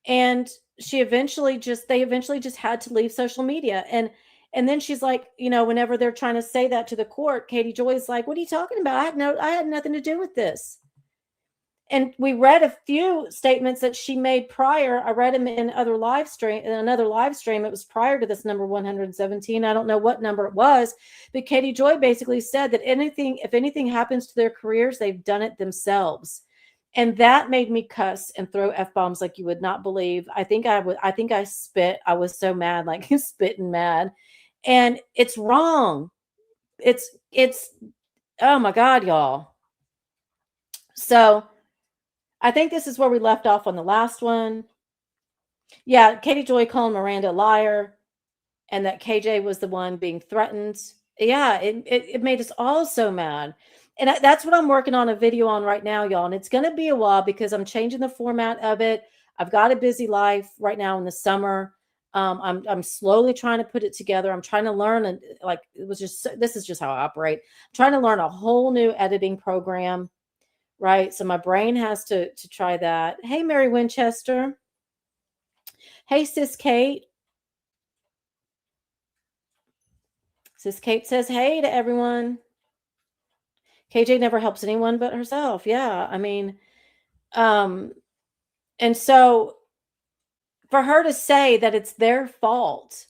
And they eventually just had to leave social media. And then she's like, whenever they're trying to say that to the court, Katie Joy is like, what are you talking about? I had nothing to do with this. And we read a few statements that she made prior. I read them in another live stream. It was prior to this number 117. I don't know what number it was, but Katie Joy basically said that if anything happens to their careers, they've done it themselves. And that made me cuss and throw F-bombs like you would not believe. I think I spit. I was so mad, like spitting mad. And it's wrong. It's oh my God, y'all. So I think this is where we left off on the last one. Yeah, Katie Joy calling Miranda a liar and that KJ was the one being threatened. Yeah, it made us all so mad. And that's what I'm working on a video on right now, y'all. And it's going to be a while because I'm changing the format of it. I've got a busy life right now in the summer. I'm slowly trying to put it together. I'm trying to learn, and like this is just how I operate. I'm trying to learn a whole new editing program, right? So my brain has to try that. Hey, Mary Winchester. Hey, Sis Kate. Sis Kate says hey to everyone. KJ never helps anyone but herself. Yeah, I mean, and so for her to say that it's their fault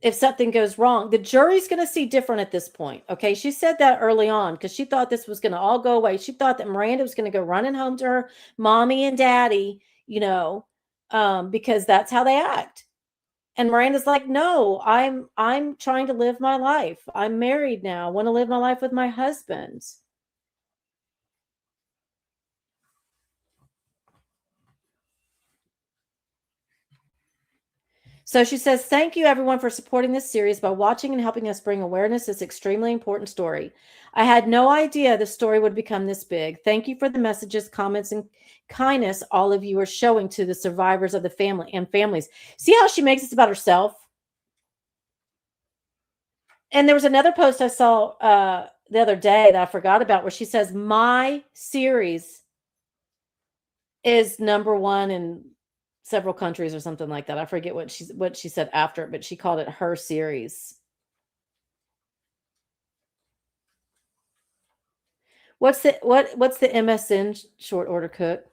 if something goes wrong, the jury's going to see different at this point. Okay. She said that early on because she thought this was going to all go away. She thought that Miranda was going to go running home to her mommy and daddy, because that's how they act. And Miranda's like, no, I'm trying to live my life. I'm married now. I want to live my life with my husband. So she says, thank you everyone for supporting this series by watching and helping us bring awareness to this extremely important story. I had no idea the story would become this big. Thank you for the messages, comments, and kindness all of you are showing to the survivors of the family and families. See how she makes this about herself? And there was another post I saw the other day that I forgot about where she says, my series is #1 in several countries or something like that. I forget what she said after it, but she called it her series. What's the MSN short order cook?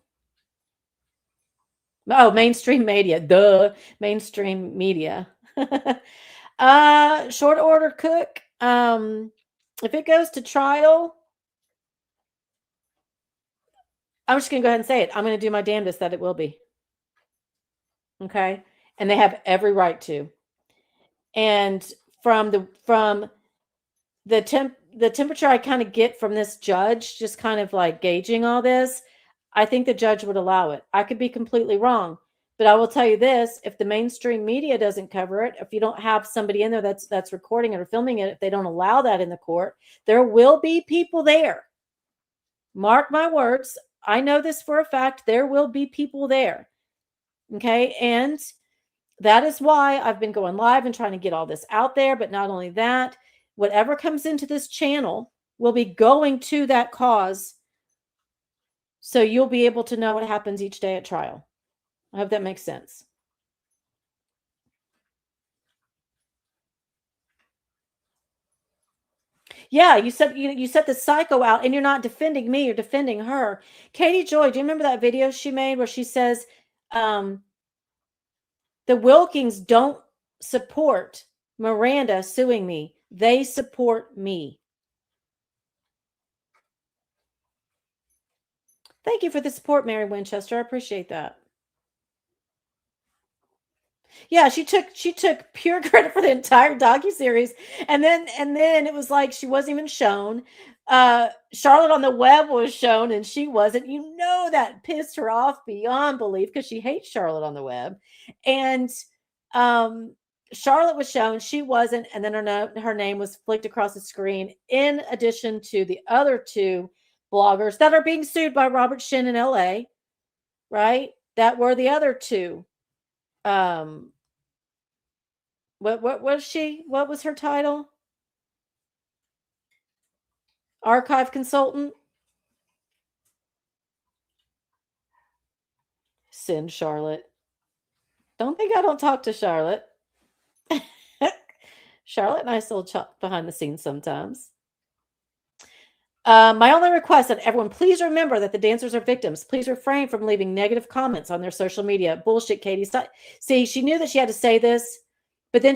Oh, mainstream media. Duh. Mainstream media. Short order cook. If it goes to trial, I'm just gonna go ahead and say it. I'm gonna do my damnedest that it will be. Okay. And they have every right to. And from the temperature I kind of get from this judge, just kind of like gauging all this, I think the judge would allow it. I could be completely wrong, but I will tell you this: if the mainstream media doesn't cover it, if you don't have somebody in there that's recording it or filming it, if they don't allow that in the court, there will be people there. Mark my words. I know this for a fact. There will be people there. Okay. And that is why I've been going live and trying to get all this out there. But not only that, whatever comes into this channel will be going to that cause. So you'll be able to know what happens each day at trial. I hope that makes sense. Yeah, you said you set the psycho out and you're not defending me, you're defending her. Katie Joy, do you remember that video she made where she says the Wilkings don't support Miranda suing me. They support me. Thank you for the support, Mary Winchester. I appreciate that. Yeah, she took pure credit for the entire docuseries, and then it was like she wasn't even shown. Charlotte on the web was shown, and she wasn't. You know that pissed her off beyond belief because she hates Charlotte on the web, and Charlotte was shown, she wasn't, and then her name was flicked across the screen. In addition to the other two bloggers that are being sued by Robert Shin in LA, right? That were the other two. What was she? What was her title? Archive consultant. Send Charlotte. Don't think I don't talk to Charlotte. Charlotte and I still talk behind the scenes sometimes. My only request that everyone please remember that the dancers are victims. Please refrain from leaving negative comments on their social media. Bullshit, Katie. See, she knew that she had to say this, but then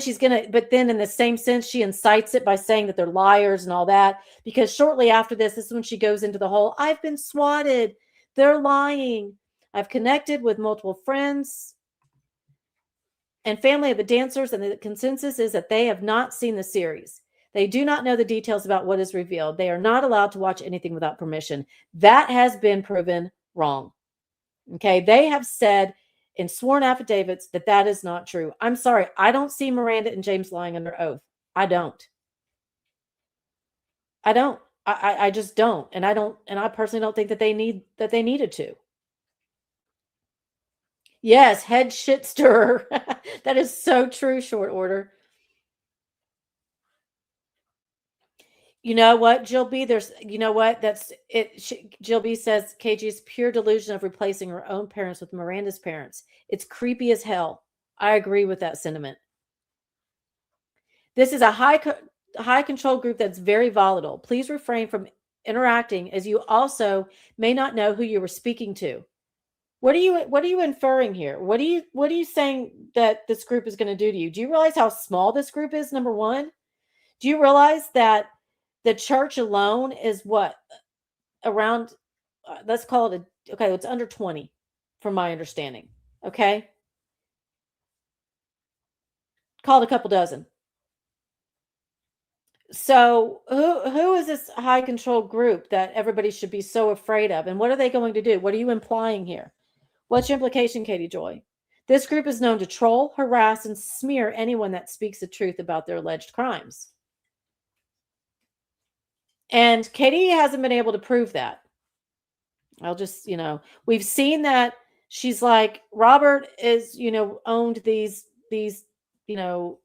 but then in the same sense, she incites it by saying that they're liars and all that. Because shortly after this is when she goes into the whole, I've been swatted. They're lying. I've connected with multiple friends and family of the dancers, and the consensus is that they have not seen the series. They do not know the details about what is revealed. They are not allowed to watch anything without permission. That has been proven wrong. Okay. They have said in sworn affidavits that that is not true. I'm sorry. I don't see Miranda and James lying under oath. I don't. I just don't. And I personally don't think that they needed to. Yes. Head shit stirrer. That is so true. Short order. You know what, Jill B? You know what? That's it. Jill B says KG's pure delusion of replacing her own parents with Miranda's parents. It's creepy as hell. I agree with that sentiment. This is a high control group that's very volatile. Please refrain from interacting, as you also may not know who you were speaking to. What are you inferring here? What are you saying that this group is going to do to you? Do you realize how small this group is? Number one, do you realize that the church alone is what, around, let's call it okay, it's under 20 from my understanding. Okay. Call it a couple dozen. So who is this high control group that everybody should be so afraid of? And what are they going to do? What are you implying here? What's your implication, Katie Joy? This group is known to troll, harass, and smear anyone that speaks the truth about their alleged crimes. And Katie hasn't been able to prove that. I'll just, we've seen that she's like, Robert is, owned these,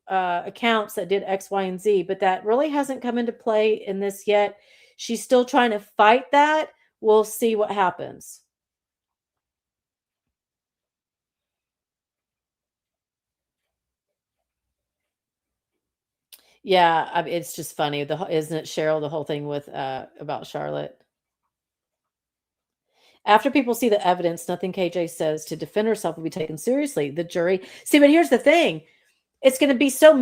accounts that did X, Y, and Z, but that really hasn't come into play in this yet. She's still trying to fight that. We'll see what happens. Yeah, I mean, it's just funny. Isn't it, Cheryl, the whole thing with about Charlotte? After people see the evidence, nothing KJ says to defend herself will be taken seriously. The jury. See, but here's the thing. It's going to be so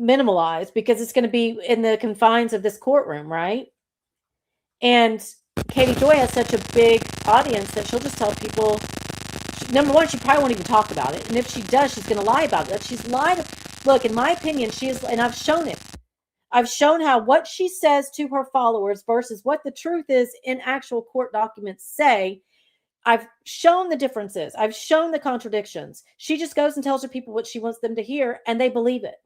minimalized because it's going to be in the confines of this courtroom, right? And Katie Joy has such a big audience that she'll just tell people, number one, she probably won't even talk about it. And if she does, she's going to lie about it. She's lied. Look, in my opinion, she is, and I've shown it. I've shown how what she says to her followers versus what the truth is in actual court documents say. I've shown the differences. I've shown the contradictions. She just goes and tells her people what she wants them to hear, and they believe it.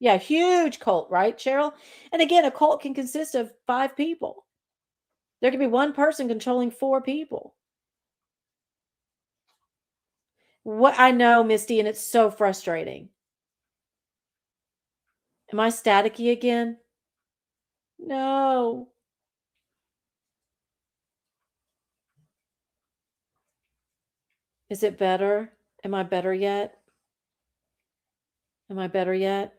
Yeah, huge cult, right, Cheryl? And again, a cult can consist of 5 people. There can be one person controlling 4 people. What I know, Misty, and it's so frustrating. Am I staticky again? No. Is it better? Am I better yet? Am I better yet?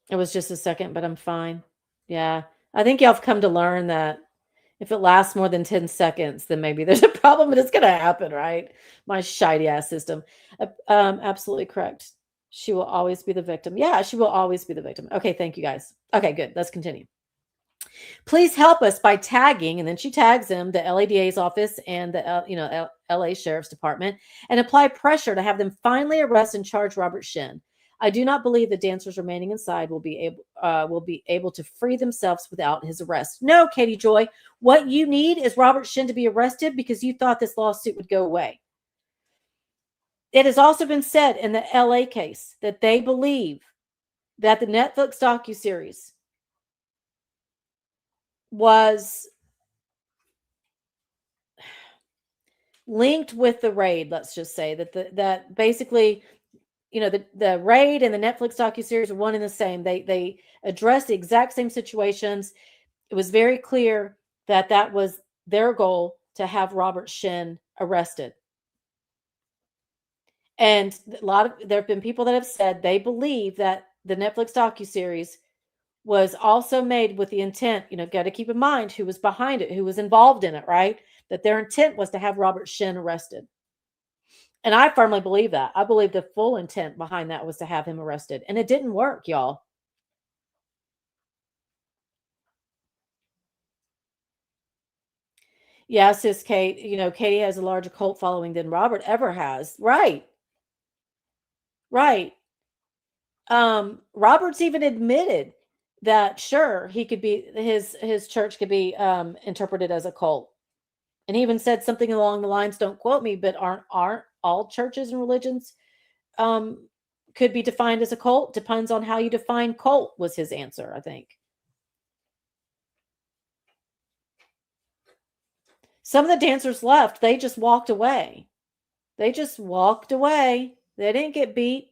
It was just a second, but I'm fine. Yeah. I think y'all have come to learn that if it lasts more than 10 seconds, then maybe there's a problem, but it's going to happen, right? My shitey ass system. Absolutely correct. She will always be the victim. Yeah, she will always be the victim. Okay, thank you guys. Okay, good. Let's continue. Please help us by tagging, and then she tags him, the LADA's office and the LA Sheriff's Department, and apply pressure to have them finally arrest and charge Robert Shin. I do not believe the dancers remaining inside will be able to free themselves without his arrest. No, Katie Joy, what you need is Robert Shin to be arrested because you thought this lawsuit would go away. It has also been said in the LA case that they believe that the Netflix docuseries was linked with the raid. Let's just say that basically, the raid and the Netflix docuseries are one and the same. They address the exact same situations. It was very clear that was their goal, to have Robert Shin arrested. And there have been people that have said they believe that the Netflix docuseries was also made with the intent, got to keep in mind who was behind it, who was involved in it, right? That their intent was to have Robert Shin arrested. And I firmly believe that. I believe the full intent behind that was to have him arrested. And it didn't work, y'all. Yeah, sis Kate, Katie has a larger cult following than Robert ever has. Right. Right. Robert's even admitted that sure he could be his church could be interpreted as a cult. And he even said something along the lines, don't quote me, but aren't all churches and religions could be defined as a cult? Depends on how you define cult, was his answer, I think. Some of the dancers left. They just walked away. They didn't get beat.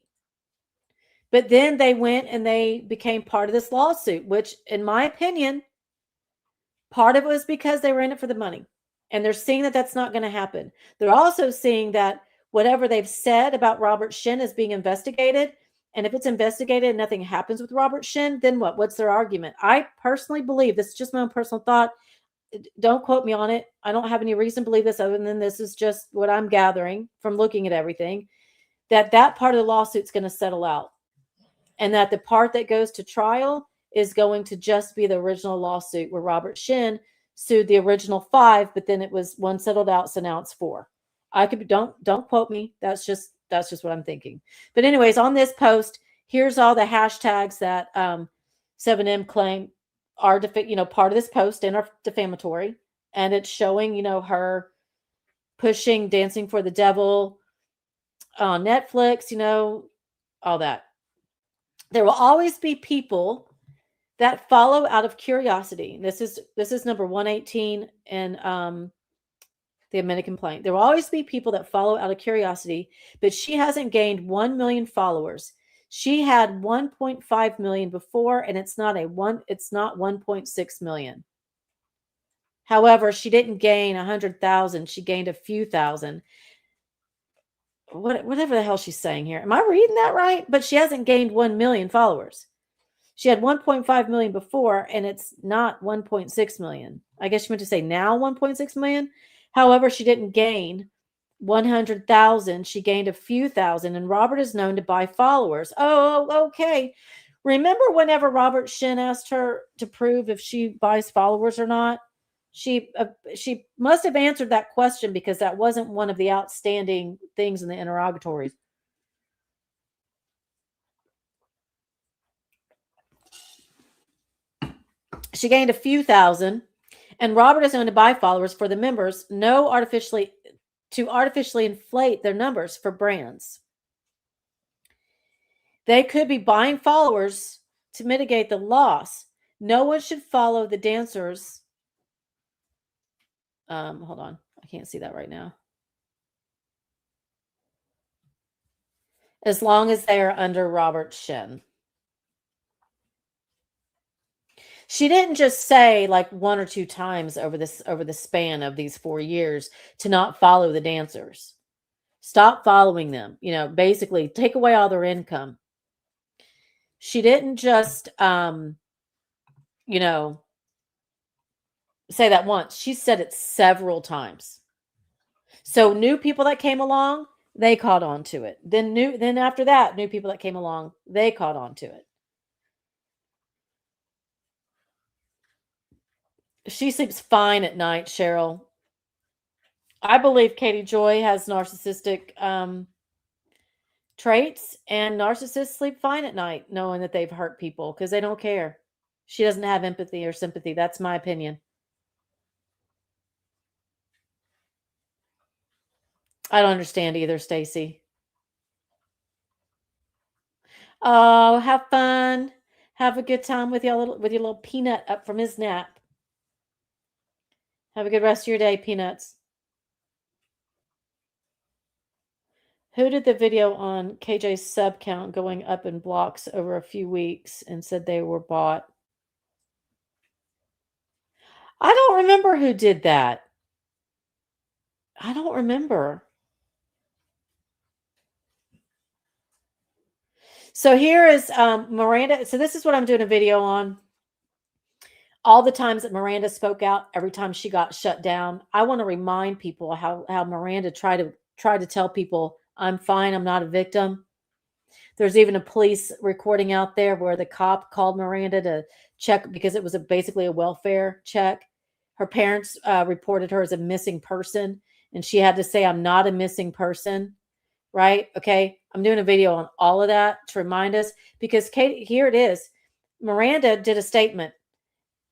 But then they went and they became part of this lawsuit, which, in my opinion, part of it was because they were in it for the money. And they're seeing that that's not going to happen. They're also seeing that whatever they've said about Robert Shin is being investigated. And if it's investigated and nothing happens with Robert Shin, then what? What's their argument? I personally believe, this is just my own personal thought. Don't quote me on it. I don't have any reason to believe this other than this is just what I'm gathering from looking at everything, that part of the lawsuit's going to settle out. And that the part that goes to trial is going to just be the original lawsuit where Robert Shin sued the original 5, but then it was one settled out, so now it's 4. I could be, don't quote me. That's just what I'm thinking. But anyways, on this post, here's all the hashtags that 7M claim are part of this post and are defamatory, and it's showing her pushing Dancing for the Devil on Netflix, all that. There will always be people that follow out of curiosity. This is number 118 in the amended complaint. There will always be people that follow out of curiosity, but she hasn't gained 1 million followers. She had 1.5 million before, and it's not 1.6 million. However, she didn't gain 100,000. She gained a few thousand. Whatever the hell she's saying here. Am I reading that right? But she hasn't gained 1 million followers. She had 1.5 million before, and it's not 1.6 million. I guess she meant to say now 1.6 million. However, she didn't gain 100,000. She gained a few thousand, and Robert is known to buy followers. Oh, okay. Remember whenever Robert Shin asked her to prove if she buys followers or not? She must have answered that question because that wasn't one of the outstanding things in the interrogatories. She gained a few thousand, and Robert is known to buy followers for the members, to artificially inflate their numbers for brands. They could be buying followers to mitigate the loss. No one should follow the dancers. Hold on. I can't see that right now. As long as they are under Robert Shin. She didn't just say like 1 or 2 times over the span of these 4 years to not follow the dancers. Stop following them. Basically take away all their income. She didn't just say that once. She said it several times. So new people that came along, they caught on to it. Then after that, new people that came along, they caught on to it. She sleeps fine at night, Cheryl. I believe Katie Joy has narcissistic traits, and narcissists sleep fine at night knowing that they've hurt people because they don't care. She doesn't have empathy or sympathy. That's my opinion. I don't understand either, Stacy. Oh, have fun. Have a good time with your little peanut up from his nap. Have a good rest of your day, Peanuts. Who did the video on KJ's sub count going up in blocks over a few weeks and said they were bought? I don't remember who did that. I don't remember. So here is Miranda. So this is what I'm doing a video on. All the times that Miranda spoke out, every time she got shut down. I want to remind people how Miranda tried to tell people, I'm fine, I'm not a victim. There's even a police recording out there where the cop called Miranda to check because it was basically a welfare check. Her parents reported her as a missing person, and she had to say, I'm not a missing person. Right? Okay. I'm doing a video on all of that to remind us because Katie, here it is. Miranda did a statement,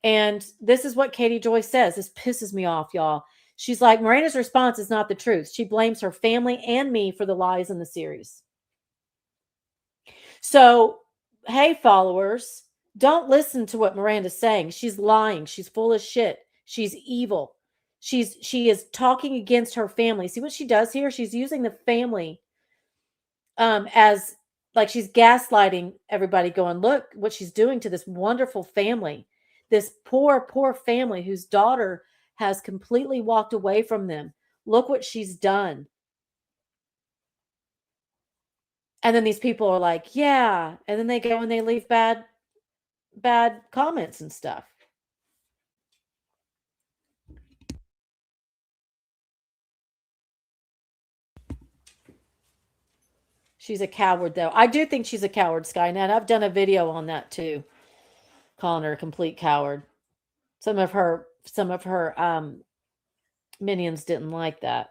and this is what Katie Joy says. This pisses me off, y'all. She's like, Miranda's response is not the truth. She blames her family and me for the lies in the series. So, hey, followers, don't listen to what Miranda's saying. She's lying. She's full of shit. She's evil. She is talking against her family. See what she does here? She's using the family as like she's gaslighting everybody, going, look what she's doing to this wonderful family, this poor family whose daughter has completely walked away from them. Look what she's done. And then these people are like, yeah. And then they go and they leave bad comments and stuff. She's a coward, though. I do think she's a coward, Skynet. I've done a video on that too, calling her a complete coward. Some of her minions didn't like that.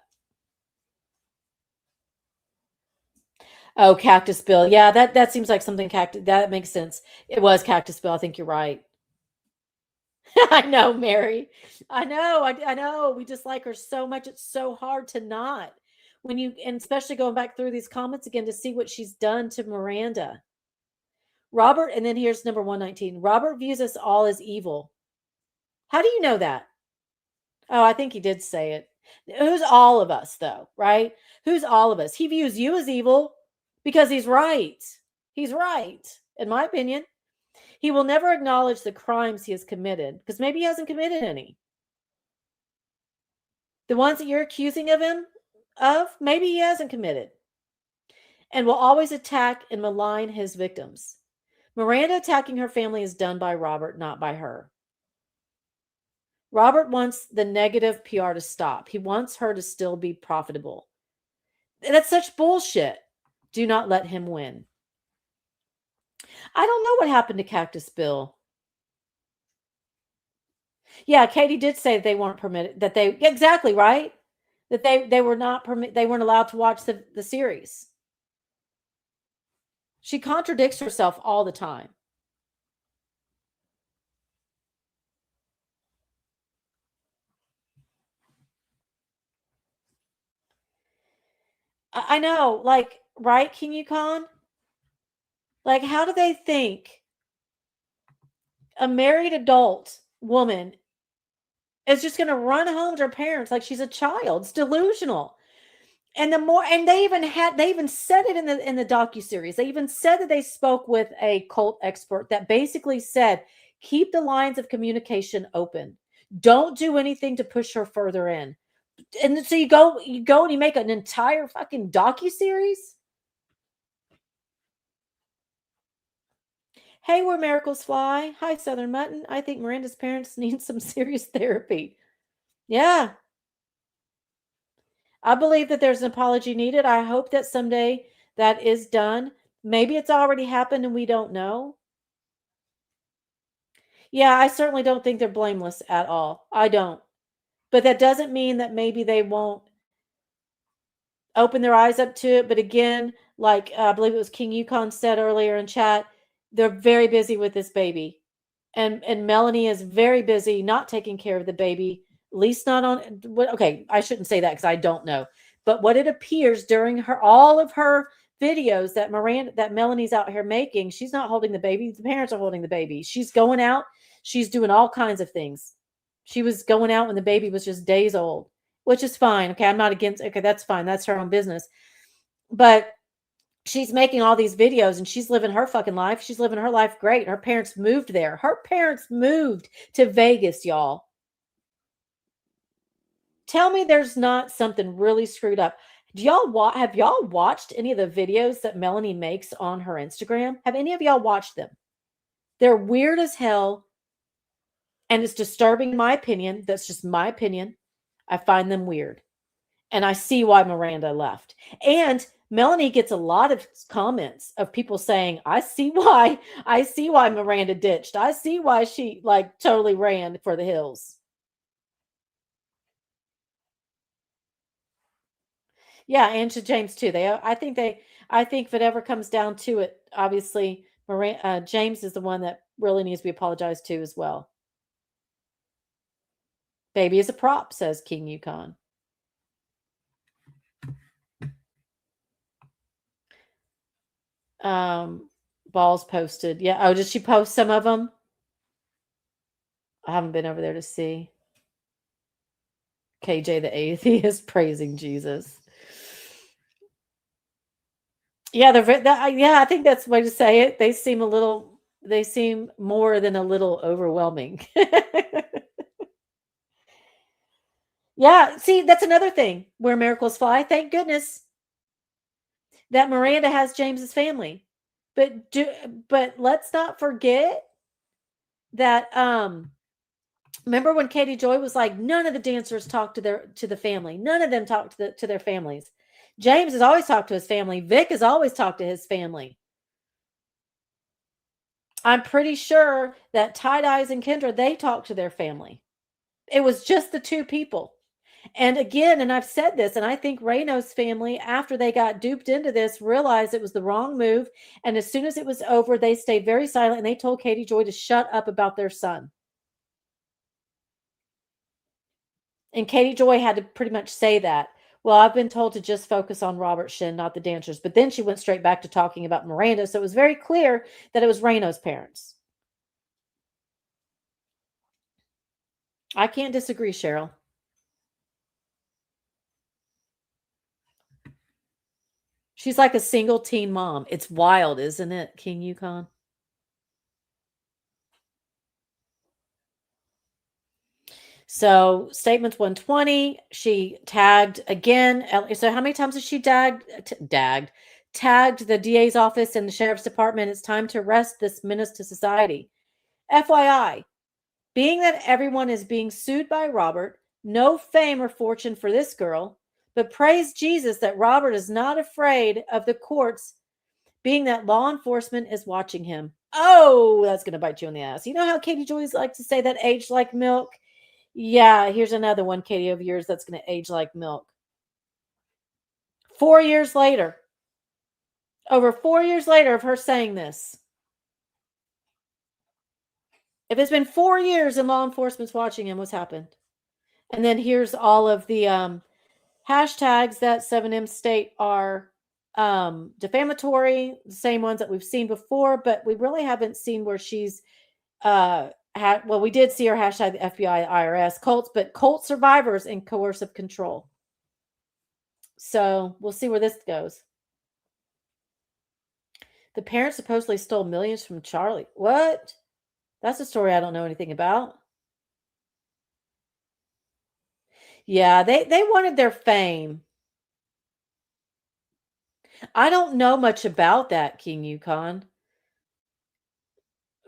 Oh, Cactus Bill. Yeah, that seems like something Cactus. That makes sense. It was Cactus Bill. I think you're right. I know, Mary. I know. I know. We dislike her so much. It's so hard to not. And especially going back through these comments again to see what she's done to Miranda. Robert, and then here's number 119. Robert views us all as evil. How do you know that? Oh, I think he did say it. Who's all of us, though, right? Who's all of us? He views you as evil because he's right. He's right, in my opinion. He will never acknowledge the crimes he has committed because maybe he hasn't committed any. The ones that you're accusing of him of, maybe he hasn't committed. And will always attack and malign his victims. Miranda attacking her family is done by Robert, not by her. Robert wants the negative PR to stop. He wants her to still be profitable. And that's such bullshit. Do not let him win. I don't know what happened to Cactus Bill. Yeah, Katie did say that they weren't permitted, that they, exactly, right? That they were not they weren't allowed to watch the series. She contradicts herself all the time. I know, like, right, King Yukon? Like, how do they think a married adult woman is just going to run home to her parents like she's a child? It's delusional. And they even said it in the docuseries. They even said that they spoke with a cult expert that basically said, keep the lines of communication open. Don't do anything to push her further in. And so you go and you make an entire fucking docuseries. Hey, where miracles fly. Hi, Southern Mutton. I think Miranda's parents need some serious therapy. Yeah. I believe that there's an apology needed. I hope that someday that is done. Maybe it's already happened and we don't know. Yeah, I certainly don't think they're blameless at all. I don't. But that doesn't mean that maybe they won't open their eyes up to it. But again, like I believe it was King Yukon said earlier in chat, they're very busy with this baby. And Melanie is very busy not taking care of the baby, at least not on okay, I shouldn't say that because I don't know. But what it appears during all of her videos that Melanie's out here making, she's not holding the baby. The parents are holding the baby. She's going out. She's doing all kinds of things. She was going out when the baby was just days old, which is fine. Okay, I'm not against. Okay, that's fine. That's her own business. But she's making all these videos and she's living her fucking life. She's living her life great. Her parents moved there. Her parents moved to Vegas, y'all. Tell me there's not something really screwed up. Have y'all watched any of the videos that Melanie makes on her Instagram? Have any of y'all watched them? They're weird as hell, and it's disturbing in my opinion. That's just my opinion. I find them weird. And I see why Miranda left. And Melanie gets a lot of comments of people saying, I see why Miranda ditched. I see why she like totally ran for the hills. Yeah, and to James too. I think if it ever comes down to it, obviously James is the one that really needs to be apologized to as well. Baby is a prop, says King Yukon. Balls posted. Yeah. Oh, did she post some of them? I haven't been over there to see. KJ the atheist praising Jesus. Yeah, I think that's the way to say it. They seem more than a little overwhelming. Yeah, see, that's another thing where miracles fly. Thank goodness that Miranda has James's family. But let's not forget that remember when Katie Joy was like, none of the dancers talk to the family. None of them talk to their families. James has always talked to his family. Vic has always talked to his family. I'm pretty sure that Tie-Dyes and Kendra, they talk to their family. It was just the two people. And again, and I've said this, and I think Reno's family, after they got duped into this, realized it was the wrong move. And as soon as it was over, they stayed very silent and they told Katie Joy to shut up about their son. And Katie Joy had to pretty much say that. Well, I've been told to just focus on Robert Shin, not the dancers. But then she went straight back to talking about Miranda. So it was very clear that it was Reno's parents. I can't disagree, Cheryl. She's like a single teen mom. It's wild, isn't it, King Yukon? So statements 120, she tagged again. So how many times has she tagged the DA's office and the sheriff's department? It's time to arrest this menace to society. FYI, being that everyone is being sued by Robert, no fame or fortune for this girl, but praise Jesus that Robert is not afraid of the courts, being that law enforcement is watching him. Oh, that's going to bite you in the ass. You know how Katie Joy's like to say that aged like milk? Yeah, here's another one, Katie, of yours that's going to age like milk. 4 years later, over 4 years later of her saying this. If it's been 4 years and law enforcement's watching him, what's happened? And then here's all of the hashtags that 7M state are defamatory, the same ones that we've seen before, but we really haven't seen where she's well, we did see her hashtag the FBI, IRS, cults, but cult survivors in coercive control. So we'll see where this goes. The parents supposedly stole millions from Charlie. What? That's a story I don't know anything about. Yeah, they wanted their fame. I don't know much about that, King Yukon.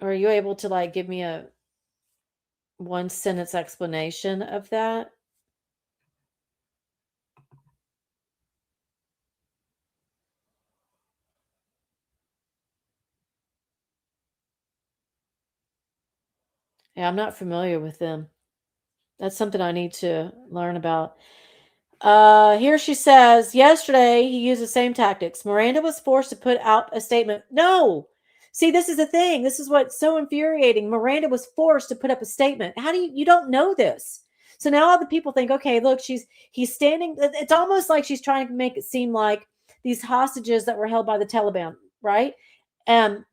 Are you able to like give me a one sentence explanation of that? Yeah, I'm not familiar with them. That's something I need to learn about. Here she says, yesterday he used the same tactics. Miranda was forced to put out a statement. No! See, this is the thing. This is what's so infuriating. Miranda was forced to put up a statement. How do you don't know this? So now all the people think, okay, look, he's standing. It's almost like she's trying to make it seem like these hostages that were held by the Taliban, right? And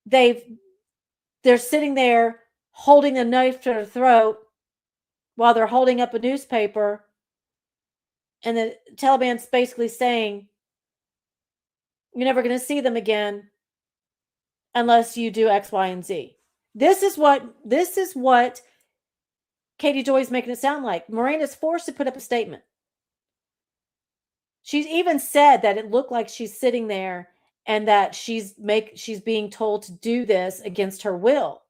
they're sitting there holding a knife to their throat while they're holding up a newspaper. And the Taliban's basically saying, you're never going to see them again unless you do X, Y, and Z. This is what Katie Joy is making it sound like. Miranda's forced to put up a statement. She's even said that it looked like she's sitting there and that she's being told to do this against her will.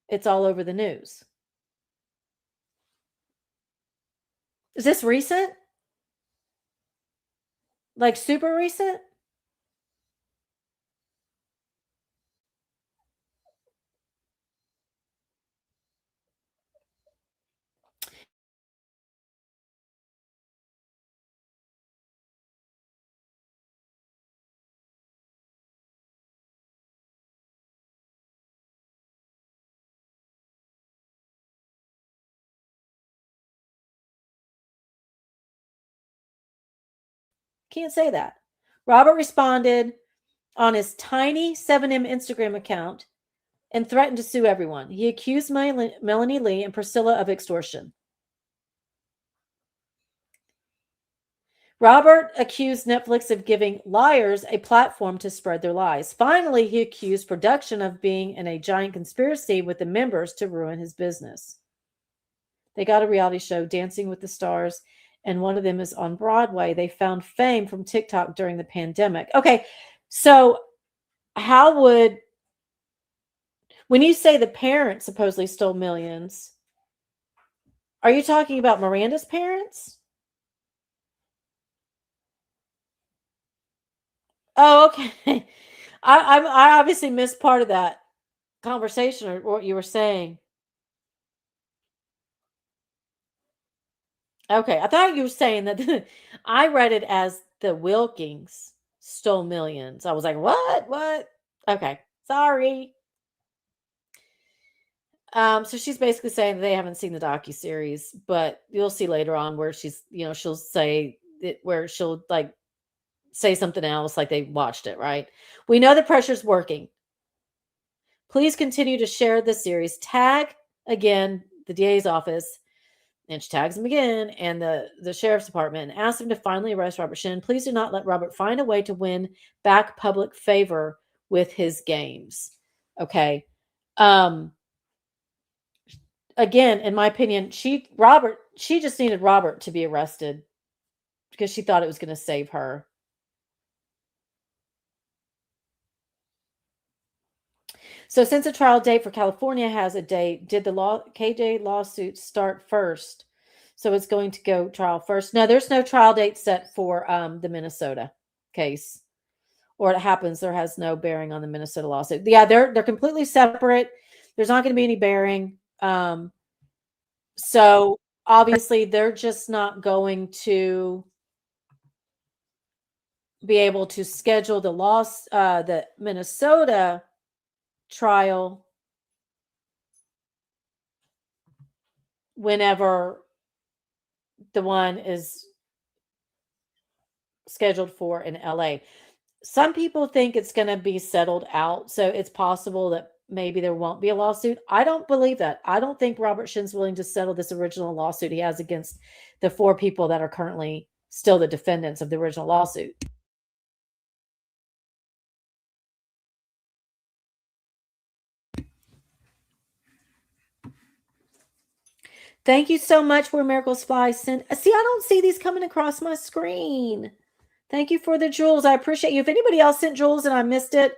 It's all over the news. Is this recent? Like super recent? Can't say that. Robert responded on his tiny 7M Instagram account and threatened to sue everyone. He accused Melanie Lee and Priscilla of extortion. Robert accused Netflix of giving liars a platform to spread their lies. Finally, he accused production of being in a giant conspiracy with the members to ruin his business. They got a reality show, Dancing with the Stars, and one of them is on Broadway. They found fame from TikTok during the pandemic. Okay, so how would, when you say the parents supposedly stole millions, are you talking about Miranda's parents? Oh, okay. I obviously missed part of that conversation or what you were saying. Okay, I thought you were saying that I read it as the Wilkings stole millions. I was like, what? What? Okay, sorry. So she's basically saying they haven't seen the docuseries, but you'll see later on where she's, she'll say it, where she'll like say something else, like they watched it, right? We know the pressure's working. Please continue to share the series. Tag again the DA's office, and she tags him again, and the sheriff's department, and asks him to finally arrest Robert Shin. Please do not let Robert find a way to win back public favor with his games. Okay. Again, in my opinion, she just needed Robert to be arrested because she thought it was going to save her. So since the trial date for California has a date, did the KJ lawsuit start first? So it's going to go trial first. No, there's no trial date set for the Minnesota case. Or it happens, there has no bearing on the Minnesota lawsuit. Yeah, they're completely separate. There's not going to be any bearing. So obviously they're just not going to be able to schedule the Minnesota trial whenever the one is scheduled for in LA. Some people think it's going to be settled out, so it's possible that maybe there won't be a lawsuit. I don't believe that. I don't think Robert Shin's willing to settle this original lawsuit he has against the 4 people that are currently still the defendants of the original lawsuit. Thank you so much, Where Miracles Fly. See, I don't see these coming across my screen. Thank you for the jewels. I appreciate you. If anybody else sent jewels and I missed it,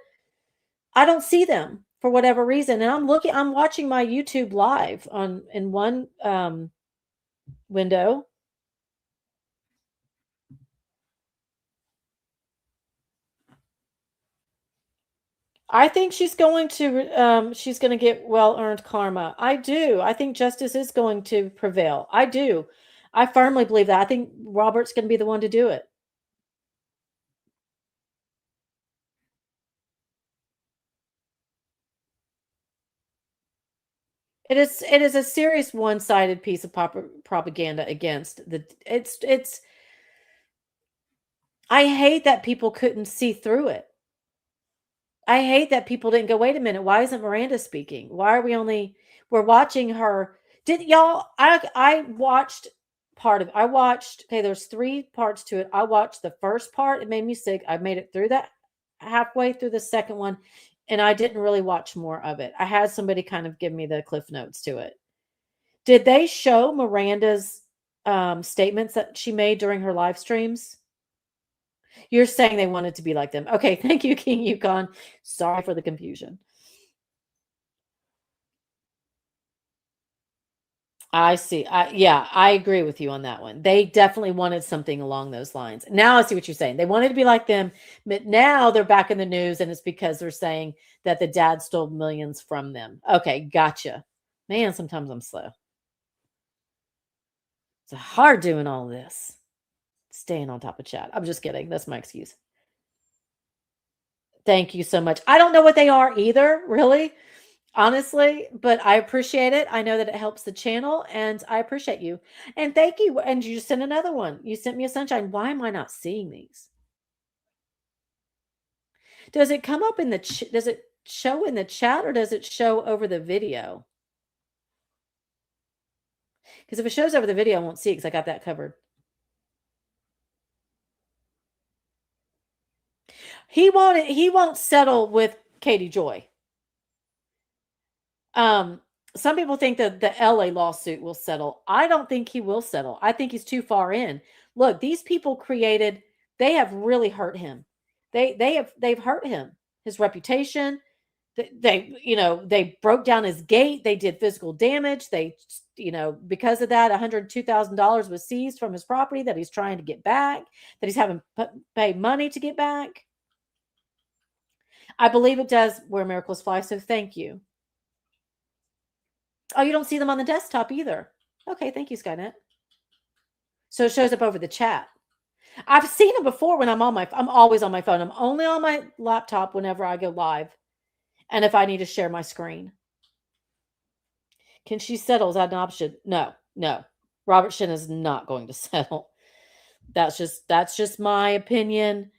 I don't see them for whatever reason. And I'm watching my YouTube live in one window. I think she's going to get well-earned karma. I do. I think justice is going to prevail. I do. I firmly believe that. I think Robert's going to be the one to do it. It is a serious one-sided piece of propaganda against it's I hate that people couldn't see through it. I hate that people didn't go, wait a minute, why isn't Miranda speaking? Why are we're watching her? Did y'all, I watched part of it. Okay, there's 3 parts to it. I watched the first part. It made me sick. I made it through that halfway through the second one, and I didn't really watch more of it. I had somebody kind of give me the cliff notes to it. Did they show Miranda's statements that she made during her live streams? You're saying they wanted to be like them. Okay, thank you, King Yukon. Sorry for the confusion. I see. Yeah, I agree with you on that one. They definitely wanted something along those lines. Now I see what you're saying. They wanted to be like them, but now they're back in the news, and it's because they're saying that the dad stole millions from them. Okay, gotcha. Man, sometimes I'm slow. It's hard doing all this. Staying on top of chat. I'm just kidding. That's my excuse. Thank you so much. I don't know what they are either, really, honestly, but I appreciate it. I know that it helps the channel, and I appreciate you. And thank you. And you just sent another one. You sent me a sunshine. Why am I not seeing these? Does it come up in the does it show in the chat, or does it show over the video? Because if it shows over the video, I won't see it because I got that covered. He won't settle with Katie Joy. Some people think that the LA lawsuit will settle. I don't think he will settle. I think he's too far in. Look, these people they have really hurt him. They've hurt him, his reputation. They broke down his gate. They did physical damage. Because of that, $102,000 was seized from his property that he's trying to get back, that he's having pay money to get back. I believe it does where miracles fly. So thank you. Oh, you don't see them on the desktop either. Okay, thank you, Skynet. So it shows up over the chat. I've seen them before when I'm always on my phone. I'm only on my laptop whenever I go live. And if I need to share my screen. Can she settle? Is that an option? No. Robert Shin is not going to settle. That's just my opinion.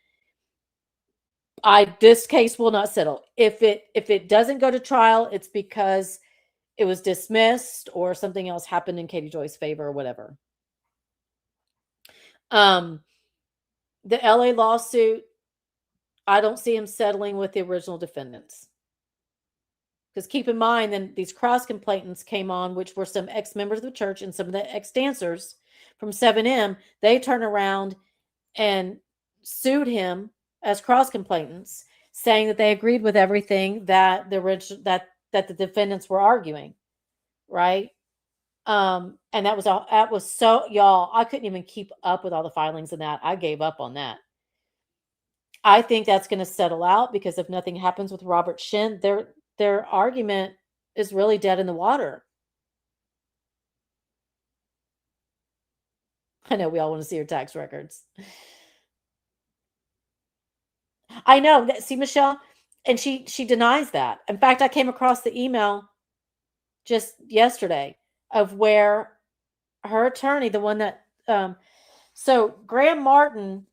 This case will not settle. If it doesn't go to trial, it's because it was dismissed or something else happened in Katie Joy's favor or whatever. The LA lawsuit, I don't see him settling with the original defendants. Because keep in mind, then these cross complainants came on, which were some ex-members of the church and some of the ex-dancers from 7M. They turned around and sued him as cross complainants, saying that they agreed with everything that that the defendants were arguing, right? And that was so, y'all, I couldn't even keep up with all the filings in that. I gave up on that. I think that's going to settle out because if nothing happens with Robert Shin, their argument is really dead in the water. I know we all want to see your tax records. I know. See, Michelle, and she denies that. In fact, I came across the email just yesterday of where her attorney, the one that so Graham Martin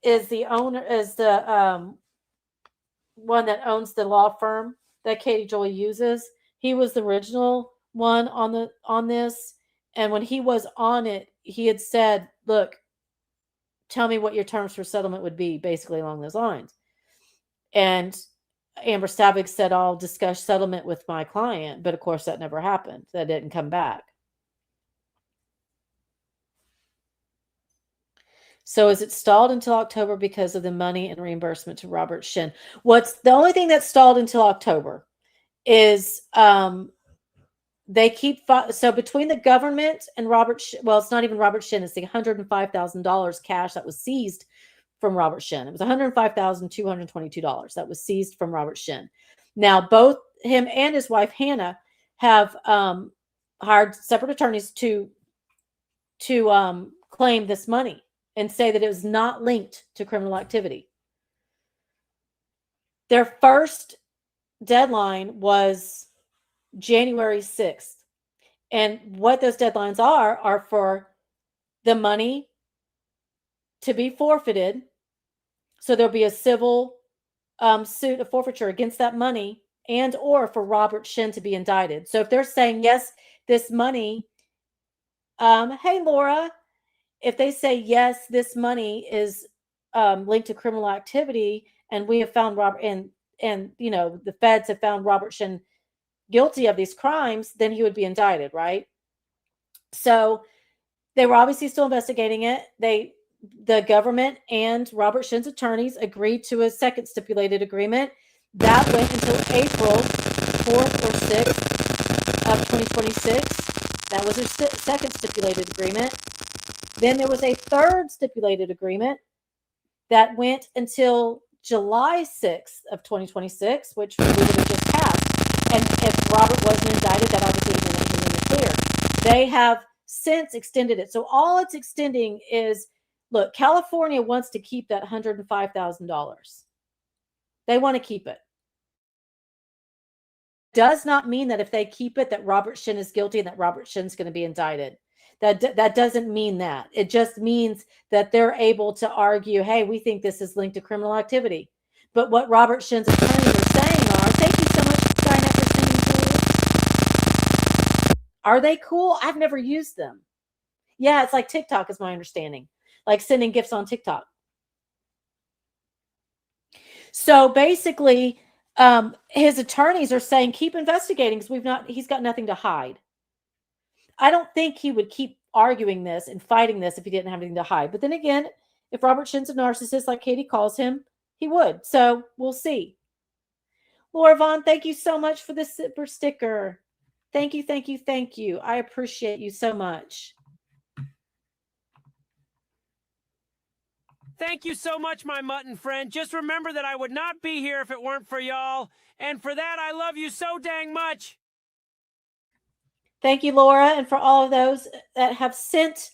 is the owner, is the one that owns the law firm that Katie Joy uses. He was the original one on this, and when he was on it, he had said, "Look, tell me what your terms for settlement would be," basically along those lines. And Amber Stavig said, "I'll discuss settlement with my client," but of course that never happened. That didn't come back. So is it stalled until October because of the money and reimbursement to Robert Shin? What's the only thing that's stalled until October is they keep so between the government and Robert well, it's not even Robert Shin, it's the $105,000 cash that was seized from Robert Shin. It was $105,222 that was seized from Robert Shin. Now both him and his wife Hannah have hired separate attorneys to claim this money and say that it was not linked to criminal activity. Their first deadline was January 6th. And what those deadlines are for the money to be forfeited. So there'll be a civil suit of forfeiture against that money and or for Robert Shin to be indicted. So if they're saying, yes, this money, hey, Laura, if they say, yes, this money is linked to criminal activity and we have found Robert and the feds have found Robert Shin guilty of these crimes, then he would be indicted, right? So They were obviously still investigating it. The government and Robert Shin's attorneys agreed to a second stipulated agreement that went until April 4th or 6th of 2026. That was their second stipulated agreement. Then there was a third stipulated agreement that went until July 6th of 2026, which we would have just passed. And if Robert wasn't indicted, that obviously would have been in the clear. They have since extended it. So all it's extending is, look, California wants to keep that $105,000. They want to keep it. Does not mean that if they keep it, that Robert Shin is guilty and that Robert Shin's going to be indicted. That doesn't mean that. It just means that they're able to argue, hey, we think this is linked to criminal activity. But what Robert Shin's attorneys are saying are, thank you so much, Skynet, for sending. Are they cool? I've never used them. Yeah, it's like TikTok is my understanding. Like sending gifts on TikTok. So basically, his attorneys are saying, keep investigating because he's got nothing to hide. I don't think he would keep arguing this and fighting this if he didn't have anything to hide. But then again, if Robert Shin's a narcissist, like Katie calls him, he would. So we'll see. Laura Vaughn, thank you so much for the super sticker. Thank you, thank you, thank you. I appreciate you so much. Thank you so much, my mutton friend. Just remember that I would not be here if it weren't for y'all. And for that, I love you so dang much. Thank you, Laura. And for all of those that have sent,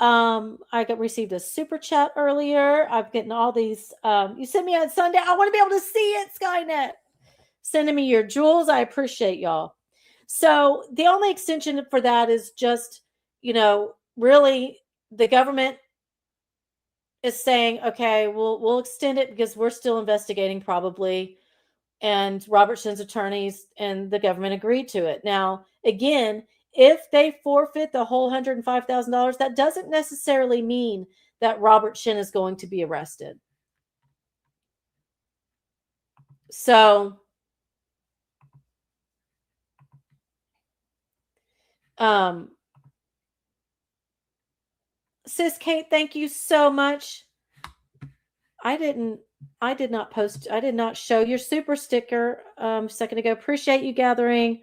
received a super chat earlier. I've gotten all these. You sent me on Sunday. I want to be able to see it, Skynet. Sending me your jewels. I appreciate y'all. So the only extension for that is just, really the government is saying, okay, we'll extend it because we're still investigating probably. And Robert Shin's attorneys and the government agreed to it. Now, again, if they forfeit the whole $105,000, that doesn't necessarily mean that Robert Shin is going to be arrested. So, Sis Kate, thank you so much. I did not show your super sticker a second ago. Appreciate you gathering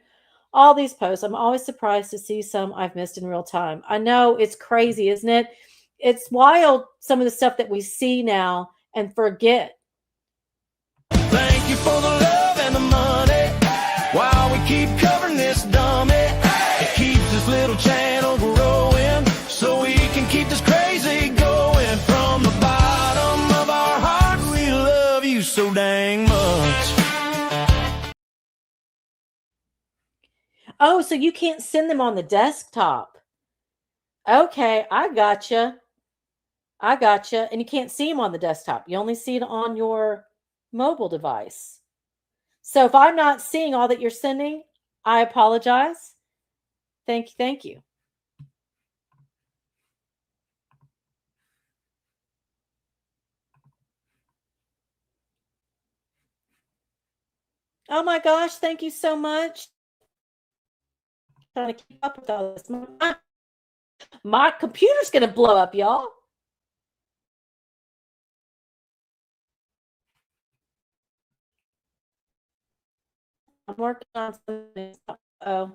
all these posts. I'm always surprised to see some I've missed in real time. I know it's crazy, isn't it? It's wild, some of the stuff that we see now and forget. Thank you for the love and the money while we keep covering this dummy. It keeps this little channel growing so we can keep this crazy going. From the bottom of our hearts, we love you so dang much. Oh, so you can't send them on the desktop. Okay, I gotcha. And you can't see them on the desktop. You only see it on your mobile device. So if I'm not seeing all that you're sending, I apologize. Thank you. Oh my gosh, thank you so much. Trying to keep up with all this. My computer's going to blow up, y'all. I'm working on something. Oh.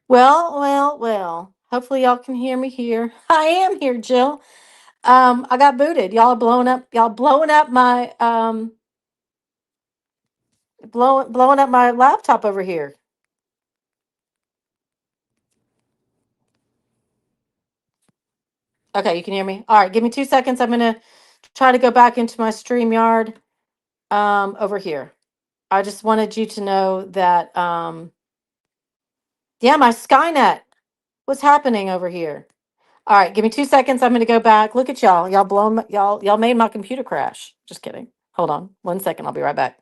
Well. Hopefully y'all can hear me here. I am here, Jill. I got booted. Y'all are blowing up. Y'all blowing up my blowing up my laptop over here. Okay, you can hear me. All right, give me 2 seconds. I'm gonna try to go back into my StreamYard over here. I just wanted you to know that yeah, my Skynet. What's happening over here? All right, give me 2 seconds. I'm gonna go back. Look at y'all. Y'all made my computer crash. Just kidding. Hold on 1 second. I'll be right back.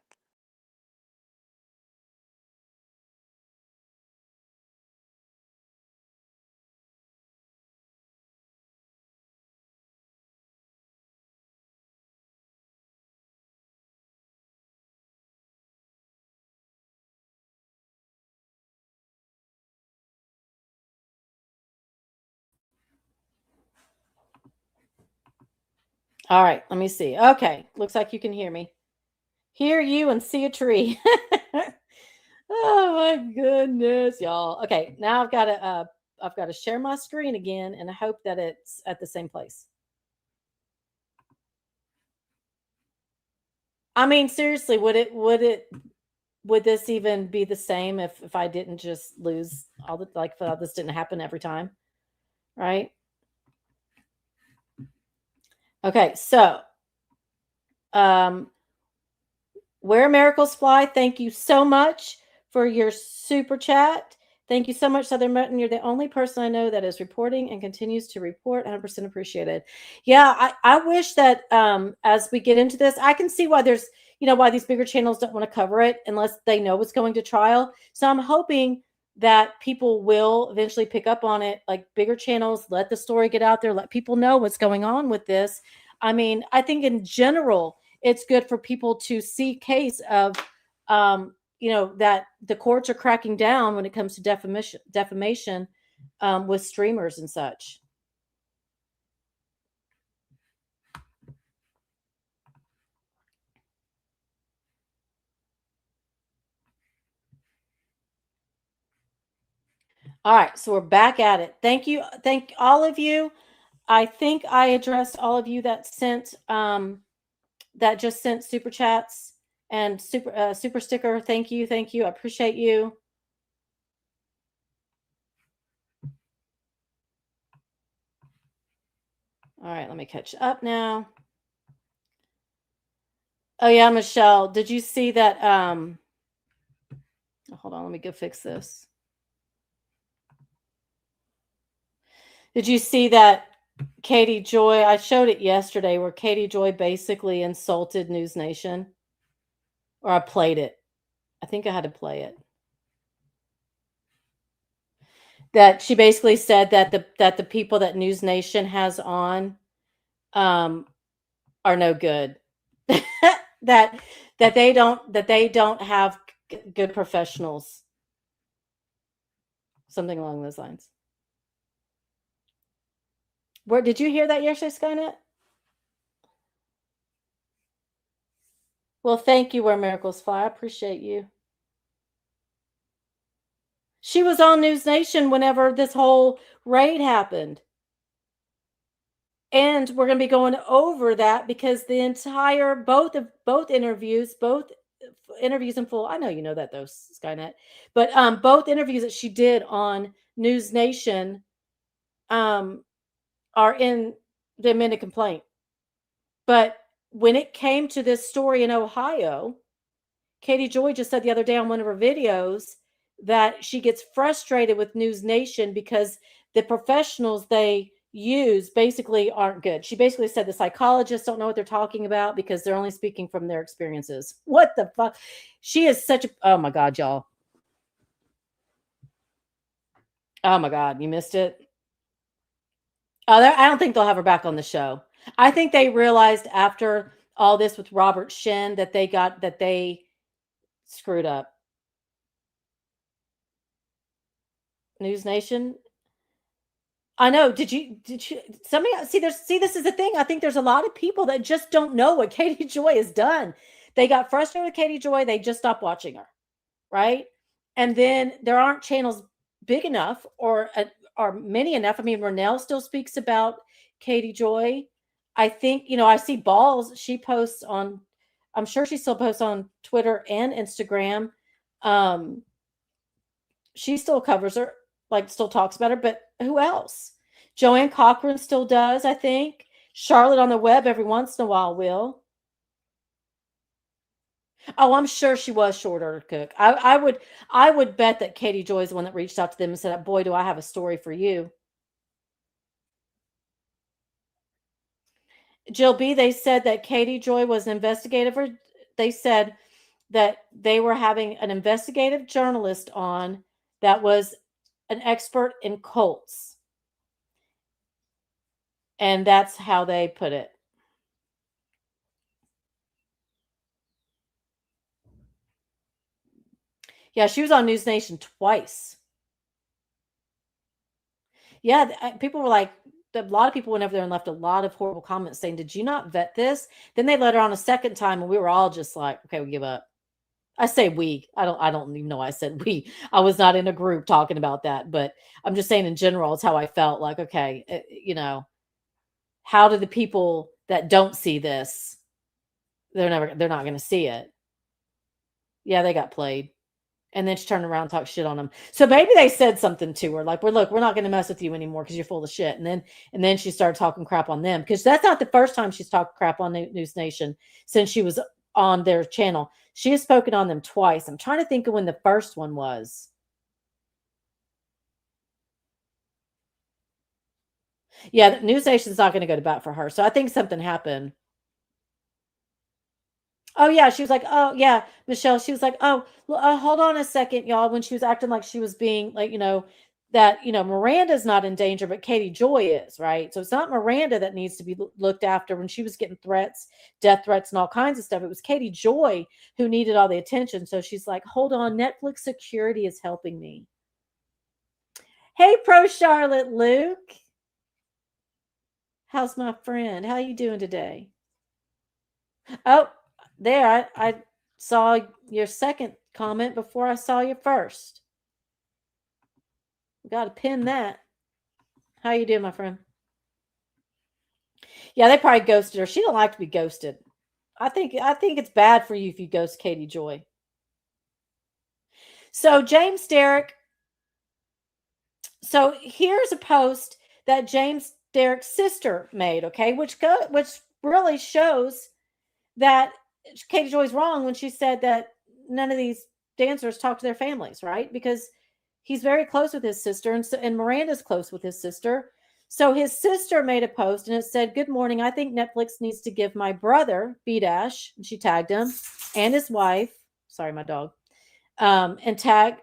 All right, let me see. Okay, looks like you can hear me. Hear you and see a tree. Oh my goodness, y'all. Okay, now I've got to share my screen again, and I hope that it's at the same place. I mean, seriously, would this even be the same if I didn't just lose all the, like, if all this didn't happen every time, right? Okay, so Where Miracles Fly, thank you so much for your super chat. Thank you so much, Southern Mutton. You're the only person I know that is reporting and continues to report. 100% appreciated. Yeah, I wish that as we get into this, I can see why there's, why these bigger channels don't want to cover it unless they know it's going to trial. So I'm hoping that people will eventually pick up on it, like bigger channels, let the story get out there, let people know what's going on with this. I mean, I think in general, it's good for people to see case of that the courts are cracking down when it comes to defamation with streamers and such. All right, so we're back at it. Thank you. Thank all of you. I think I addressed all of you that just sent super chats and super sticker. Thank you. I appreciate you. All right, let me catch up now. Oh yeah, Michelle, did you see that? Hold on, let me go fix this. Did you see that Katie Joy? I showed it yesterday where Katie Joy basically insulted News Nation. Or I played it. I think I had to play it. That she basically said that the people that News Nation has on are no good. that they don't have good professionals. Something along those lines. Where did you hear that yesterday, Skynet? Well, thank you, Where Miracles Fly. I appreciate you. She was on News Nation whenever this whole raid happened. And we're going to be going over that because the entire both interviews in full. I know you know that though, Skynet, but both interviews that she did on News Nation are in the amended complaint. But when it came to this story in Ohio, Katie Joy just said the other day on one of her videos that she gets frustrated with News Nation because the professionals they use basically aren't good. She basically said the psychologists don't know what they're talking about because they're only speaking from their experiences. What the fuck? She is such a, oh my God, y'all. Oh my God, you missed it. Oh, I don't think they'll have her back on the show. I think they realized after all this with Robert Shin that they screwed up. News Nation. I know. Did you somebody see this is the thing. I think there's a lot of people that just don't know what Katie Joy has done. They got frustrated with Katie Joy, they just stopped watching her. Right? And then there aren't channels big enough or many enough. I mean, Renelle still speaks about Katie Joy. I think, I see Balls, she posts on I'm sure she still posts on Twitter and Instagram. She still covers her, like still talks about her, but who else? Joanne Cochran still does, I think. Charlotte on the web every once in a while will. Oh, I'm sure she was short order cook. I would bet that Katie Joy is the one that reached out to them and said, "Boy, do I have a story for you." Jill B, they said that Katie Joy was an investigative, or they said that they were having an investigative journalist on that was an expert in cults. And that's how they put it. Yeah, she was on News Nation twice. Yeah, people were like, a lot of people went over there and left a lot of horrible comments saying, "Did you not vet this?" Then they let her on a second time, and we were all just like, "Okay, we give up." I say we. I don't even know why I said we. I was not in a group talking about that, but I'm just saying in general, it's how I felt. Like, okay, how do the people that don't see this? They're not going to see it. Yeah, they got played. And then she turned around and talked shit on them. So maybe they said something to her, like, we're not going to mess with you anymore because you're full of shit. And then she started talking crap on them, because that's not the first time she's talked crap on News Nation since she was on their channel. She has spoken on them twice. I'm trying to think of when the first one was. Yeah, News Nation's not going to go to bat for her. So I think something happened. Oh yeah, she was like, oh yeah, Michelle. She was like, oh, hold on a second, y'all. When she was acting like she was being like, that Miranda's not in danger, but Katie Joy is, right? So it's not Miranda that needs to be looked after when she was getting threats, death threats, and all kinds of stuff. It was Katie Joy who needed all the attention. So she's like, hold on, Netflix security is helping me. Hey, Pro Charlotte Luke, how's my friend? How you doing today? Oh. There, I saw your second comment before I saw your first. Got to pin that. How you doing, my friend? Yeah, they probably ghosted her. She don't like to be ghosted. I think it's bad for you if you ghost Katie Joy. So James Derrick. So here's a post that James Derrick's sister made. Okay, which really shows that Katie Joy's wrong when she said that none of these dancers talk to their families, right? Because he's very close with his sister, and Miranda's close with his sister. So his sister made a post, and it said, "Good morning. I think Netflix needs to give my brother, B-Dash," and she tagged him, and his wife, sorry, my dog, and tagged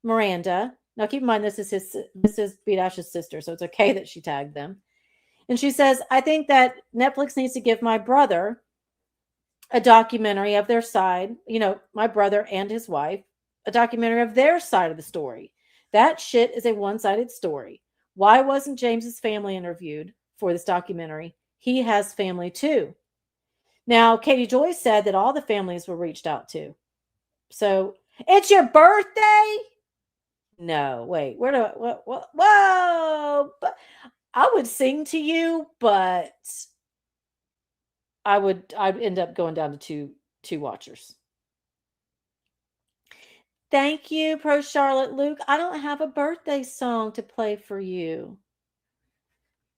Miranda. Now keep in mind, this is B-Dash's sister, so it's okay that she tagged them. And she says, "I think that Netflix needs to give my brother a documentary of their side, my brother and his wife, a documentary of their side of the story. That shit is a one-sided story. Why wasn't James's family interviewed for this documentary? He has family too." Now, Katie Joy said that all the families were reached out to. So, it's your birthday? No, wait. Whoa. But I would sing to you, but I'd end up going down to two watchers. Thank you, Pro Charlotte Luke. I don't have a birthday song to play for you.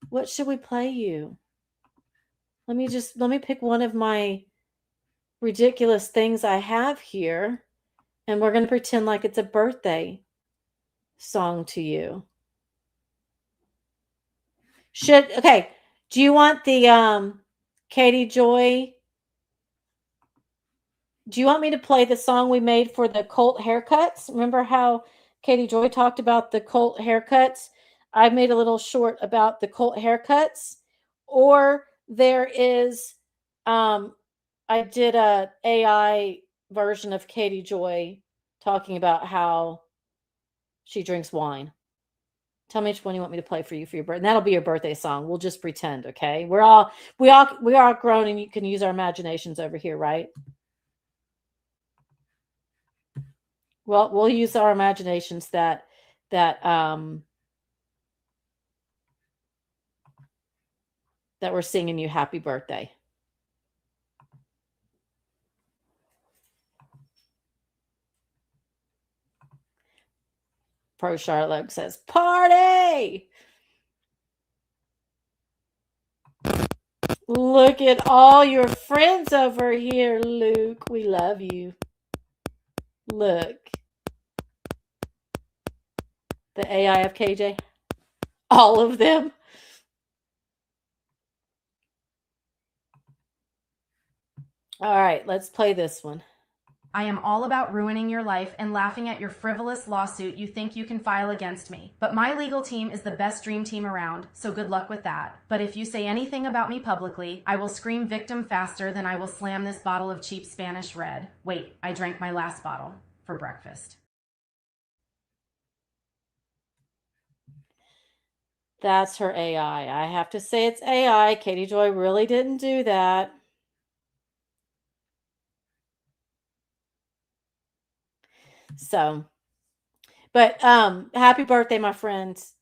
What should we play you? Let me pick one of my ridiculous things I have here, and we're going to pretend like it's a birthday song to you. Okay, do you want the Katie Joy? Do you want me to play the song we made for the cult haircuts? Remember how Katie Joy talked about the cult haircuts? I made a little short about the cult haircuts. Or there is, I did a AI version of Katie Joy talking about how she drinks wine. Tell me which one you want me to play for you for your birthday. And that'll be your birthday song. We'll just pretend, okay? We are grown, and you can use our imaginations over here, right? Well, we'll use our imaginations that we're singing you happy birthday. Pro Charlotte says, party! Look at all your friends over here, Luke. We love you. Look. The AI of KJ. All of them. All right, let's play this one. I am all about ruining your life and laughing at your frivolous lawsuit you think you can file against me. But my legal team is the best dream team around, so good luck with that. But if you say anything about me publicly, I will scream victim faster than I will slam this bottle of cheap Spanish red. Wait, I drank my last bottle for breakfast. That's her AI. I have to say it's AI. Katie Joy really didn't do that. So, but happy birthday, my friends.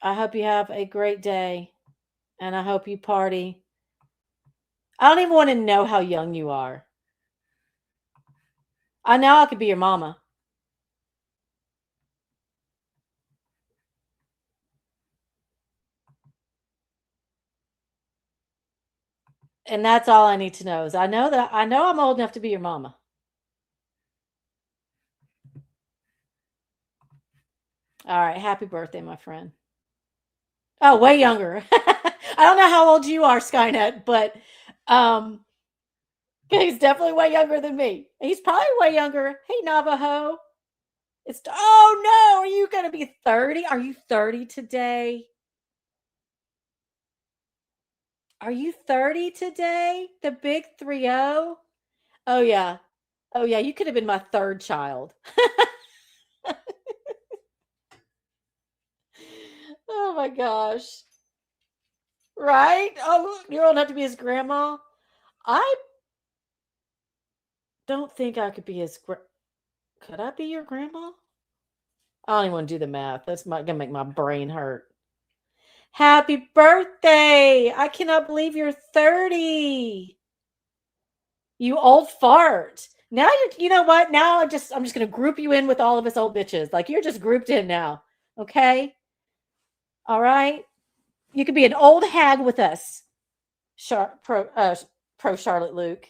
I hope you have a great day and I hope you party. I don't even want to know how young you are. I know I could be your mama. And that's all I need to know is I know I'm old enough to be your mama. All right. Happy birthday, my friend. Oh, way younger. I don't know how old you are, Skynet, but he's definitely way younger than me. He's probably way younger. Hey, Navajo. Oh no, are you going to be 30? Are you 30 today? Are you 30 today? The big 3-0? Oh yeah. Oh yeah, you could have been my third child. Oh my gosh. Right? Oh, you're old enough to be his grandma. I don't think I could be his could I be your grandma? I don't even want to do the math. That's gonna make my brain hurt. Happy birthday! I cannot believe you're 30. You old fart. Now you know what? Now I'm just gonna group you in with all of us old bitches. Like you're just grouped in now. Okay? All right. You could be an old hag with us. Pro Charlotte Luke.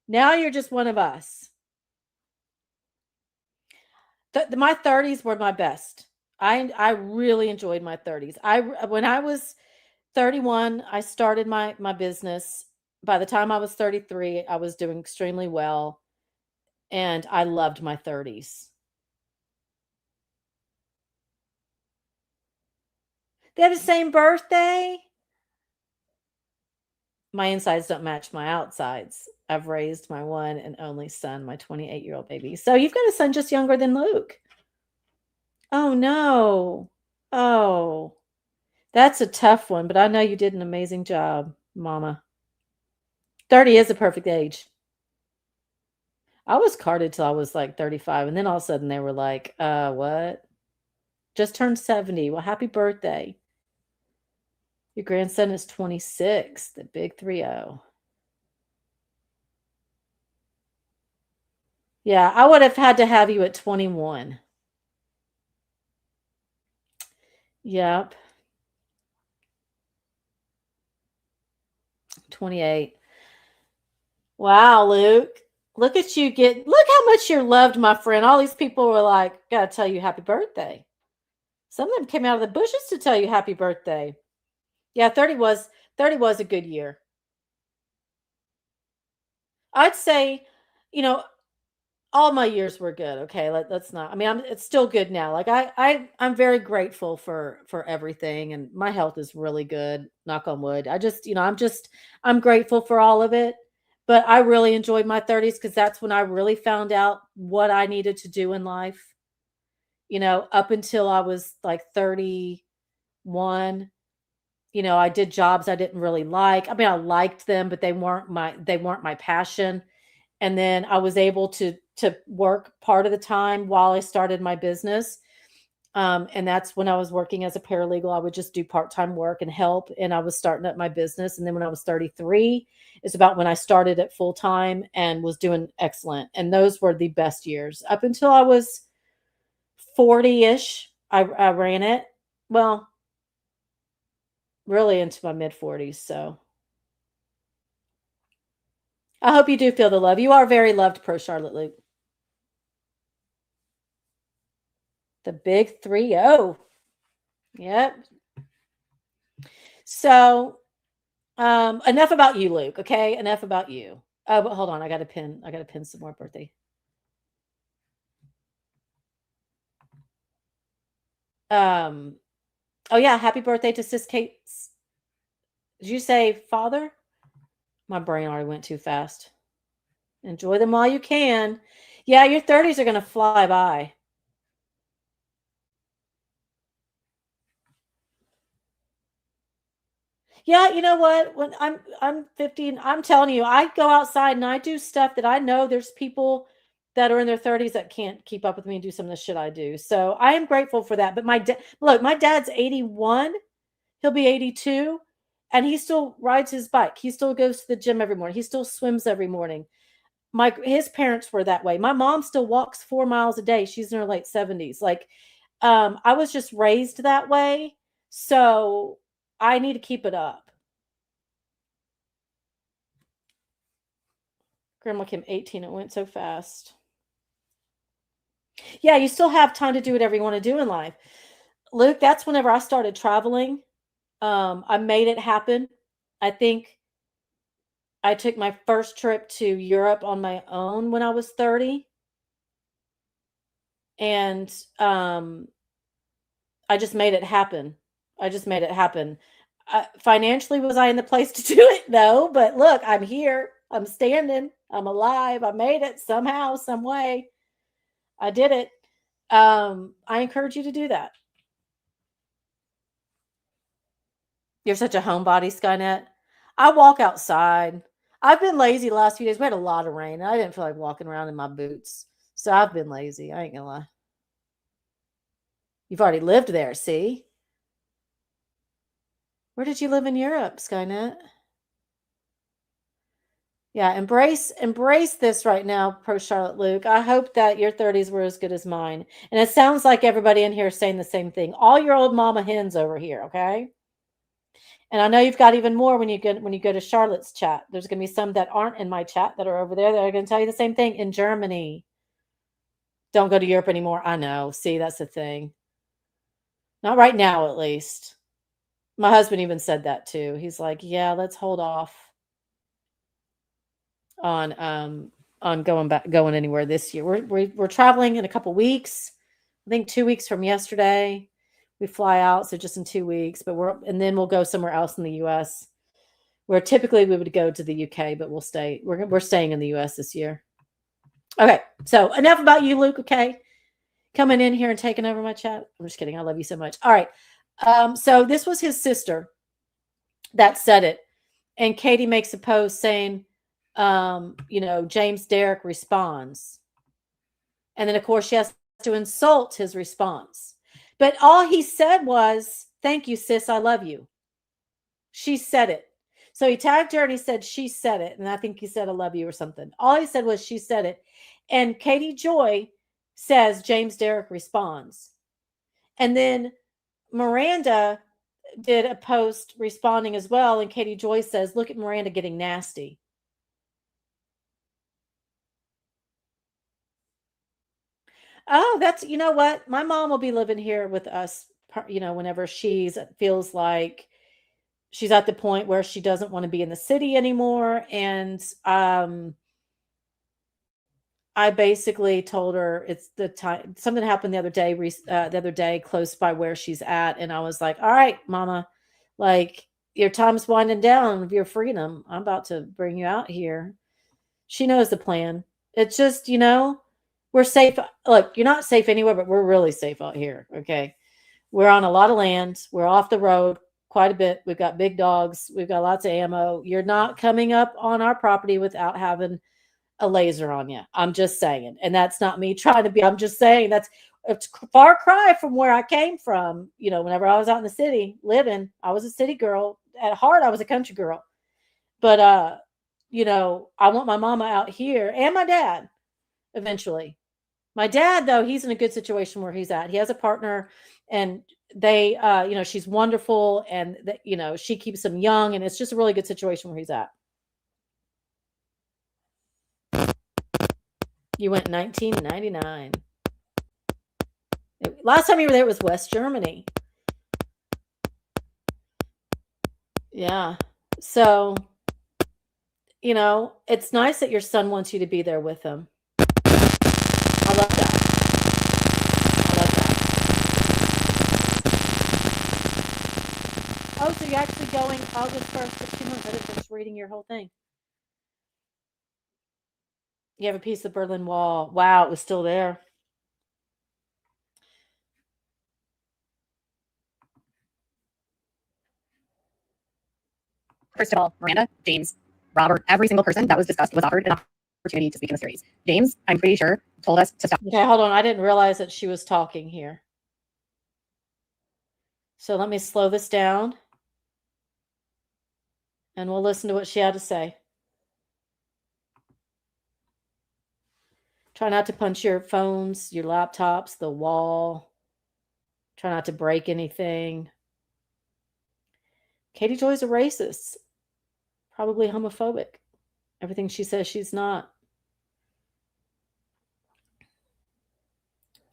Now you're just one of us. My 30s were my best. I really enjoyed my 30s. When I was 31, I started my business. By the time I was 33, I was doing extremely well, and I loved my 30s. They have the same birthday. My insides don't match my outsides. I've raised my one and only son, my 28-year-old baby. So you've got a son just younger than Luke. Oh, no. Oh, that's a tough one, but I know you did an amazing job, Mama. 30 is a perfect age. I was carded till I was like 35, and then all of a sudden they were like, what? Just turned 70. Well, happy birthday. Your grandson is 26, the big 3-0. Yeah, I would have had to have you at 21. Yep. 28. Wow, Luke. Look at you look how much you're loved, my friend. All these people were like, gotta tell you happy birthday. Some of them came out of the bushes to tell you happy birthday. Yeah, 30 was a good year. I'd say, all my years were good. Okay, let's not. I mean, it's still good now. Like I'm very grateful for everything, and my health is really good. Knock on wood. I'm grateful for all of it. But I really enjoyed my 30s because that's when I really found out what I needed to do in life. Up until I was like 31, I did jobs I didn't really like. I mean, I liked them, but they weren't my passion. And then I was able to work part of the time while I started my business. And that's when I was working as a paralegal. I would just do part-time work and help. And I was starting up my business. And then when I was 33, it's about when I started it full-time and was doing excellent. And those were the best years up until I was 40-ish. I ran it. Well, really into my mid-40s. So I hope you do feel the love. You are very loved, Pro Charlotte Luke. The big 3-0. Yep. So enough about you, Luke. Okay, enough about you. Oh, but hold on, I got to pin some more birthday. Oh yeah, happy birthday to Sis Kate. Did you say father? My brain already went too fast. Enjoy them while you can. Yeah, your 30s are going to fly by. Yeah, you know what? When I'm 15, I'm telling you, I go outside and I do stuff that I know there's people that are in their 30s that can't keep up with me and do some of the shit I do. So I am grateful for that. But look, my dad's 81. He'll be 82, and he still rides his bike. He still goes to the gym every morning. He still swims every morning. His parents were that way. My mom still walks 4 miles a day. She's in her late 70s. Like, I was just raised that way. So I need to keep it up. Grandma came 18. It went so fast. Yeah, you still have time to do whatever you want to do in life. Luke, that's whenever I started traveling. I made it happen. I think I took my first trip to Europe on my own when I was 30. And I just made it happen. Financially, was I in the place to do it? No, but look, I'm here. I'm standing. I'm alive. I made it somehow, some way. I did it. I encourage you to do that. You're such a homebody, Skynet. I walk outside. I've been lazy the last few days. We had a lot of rain. I didn't feel like walking around in my boots. So I've been lazy. I ain't gonna lie. You've already lived there, see? Where did you live in Europe, Skynet? Yeah, embrace this right now, Pro Charlotte Luke. I hope that your 30s were as good as mine. And it sounds like everybody in here is saying the same thing. All your old mama hens over here, okay? And I know you've got even more when you go to Charlotte's chat. There's going to be some that aren't in my chat that are over there that are going to tell you the same thing. In Germany, don't go to Europe anymore. I know. See, that's the thing. Not right now, at least. My husband even said that too. He's like, "Yeah, let's hold off on going anywhere this year. We're traveling in a couple weeks. I think 2 weeks from yesterday. We fly out, so just in 2 weeks. And then we'll go somewhere else in the U.S. where typically we would go to the UK, but we'll stay. We're staying in the U.S. this year. Okay, so enough about you, Luke. Okay, coming in here and taking over my chat. I'm just kidding. I love you so much. All right. So this was his sister that said it, and Katie makes a post saying, James Derrick responds, and then of course she has to insult his response. But all he said was, "Thank you, sis. I love you." She said it. So he tagged her and he said, "She said it." And I think he said, "I love you" or something. All he said was, "She said it." And Katie Joy says, James Derrick responds. And then Miranda did a post responding as well. And Katie Joy says, "Look at Miranda getting nasty." Oh, you know what? My mom will be living here with us, whenever she feels like she's at the point where she doesn't want to be in the city anymore. And I basically told her it's the time. Something happened the other day close by where she's at. And I was like, "All right, mama, like your time's winding down of your freedom. I'm about to bring you out here." She knows the plan. It's just, we're safe. Look, you're not safe anywhere, but we're really safe out here. Okay. We're on a lot of land. We're off the road quite a bit. We've got big dogs. We've got lots of ammo. You're not coming up on our property without having a laser on you. I'm just saying. And that's not me trying to be, I'm just saying it's a far cry from where I came from. Whenever I was out in the city living, I was a city girl. At heart, I was a country girl. But, I want my mama out here and my dad eventually. My dad, though, he's in a good situation where he's at. He has a partner, and they, she's wonderful, and she keeps him young, and it's just a really good situation where he's at. You went 1999. Last time you were there was West Germany. Yeah. So, it's nice that your son wants you to be there with him. I love that. Oh, so you're actually going August 1st for 2 months. I didn't finish reading your whole thing. You have a piece of Berlin Wall. Wow, it was still there. First of all, Miranda, James, Robert, every single person that was discussed was offered an opportunity to speak in the series. James, I'm pretty sure, told us to stop. Okay, hold on. I didn't realize that she was talking here. So let me slow this down, and we'll listen to what she had to say. Try not to punch your phones, your laptops, the wall. Try not to break anything. Katie Joy's a racist, probably homophobic. Everything she says, she's not.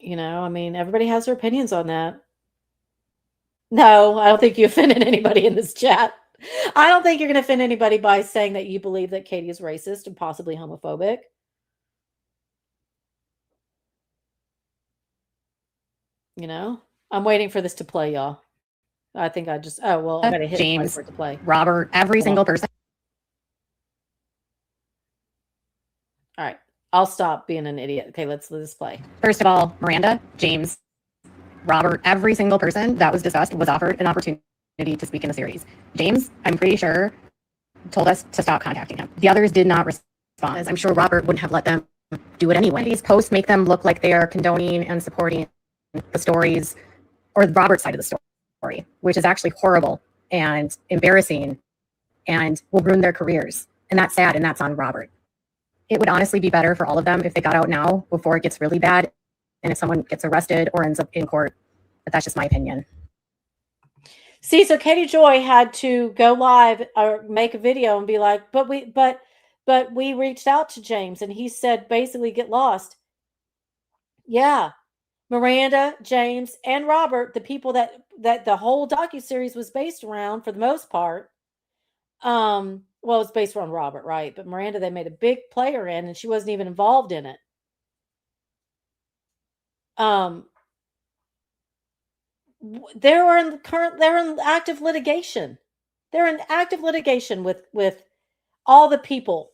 Everybody has their opinions on that. No, I don't think you offended anybody in this chat. I don't think you're going to offend anybody by saying that you believe that Katie is racist and possibly homophobic. I'm waiting for this to play, y'all. I think I just, I got to hit James, for it to play. Robert, every single person. All right. I'll stop being an idiot. Okay, let's play. First of all, Miranda, James, Robert, every single person that was discussed was offered an opportunity to speak in the series. James, I'm pretty sure, told us to stop contacting him. The others did not respond. As I'm sure Robert wouldn't have let them do it anyway. These posts make them look like they are condoning and supporting the stories, or Robert's side of the story, which is actually horrible and embarrassing and will ruin their careers. And that's sad, and that's on Robert. It would honestly be better for all of them if they got out now before it gets really bad, and if someone gets arrested or ends up in court. But that's just my opinion. See, so Katie Joy had to go live or make a video and be like, but we reached out to James, and he said basically get lost. Yeah. Miranda, James, and Robert, the people that the whole docuseries was based around for the most part. Well, it's based around Robert, right? But Miranda, they made a big player in, and she wasn't even involved in it. They're in active litigation. They're in active litigation with all the people,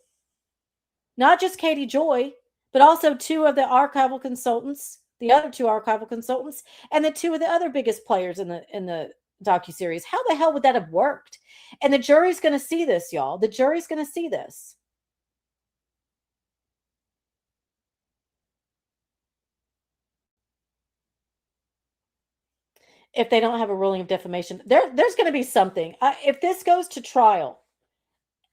not just Katie Joy, but also two of the archival consultants, the other two archival consultants, and the two of the other biggest players in the docuseries. How the hell would that have worked? And the jury's going to see this, y'all. The jury's going to see this. If they don't have a ruling of defamation, there's going to be something. If this goes to trial,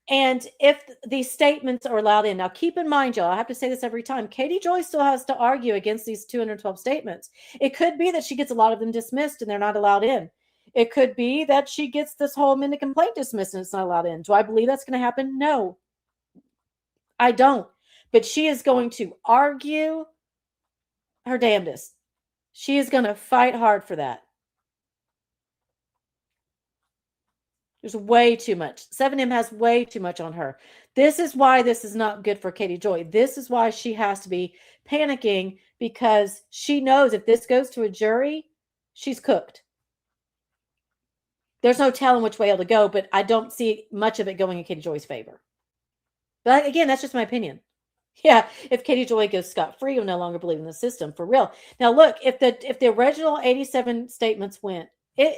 and if these statements are allowed in, now keep in mind, y'all, I have to say this every time, Katie Joy still has to argue against these 212 statements. It could be that she gets a lot of them dismissed and they're not allowed in. It could be that she gets this whole amended complaint dismissed and it's not allowed in. Do I believe that's going to happen? No, I don't. But she is going to argue her damnedest. She is going to fight hard for that. There's way too much. 7M has way too much on her. This is why this is not good for Katie Joy. This is why she has to be panicking, because she knows if this goes to a jury, she's cooked. There's no telling which way it'll go, but I don't see much of it going in Katie Joy's favor. But again, that's just my opinion. Yeah, if Katie Joy goes scot-free, you'll no longer believe in the system, for real. Now, look, if the original 87 statements went,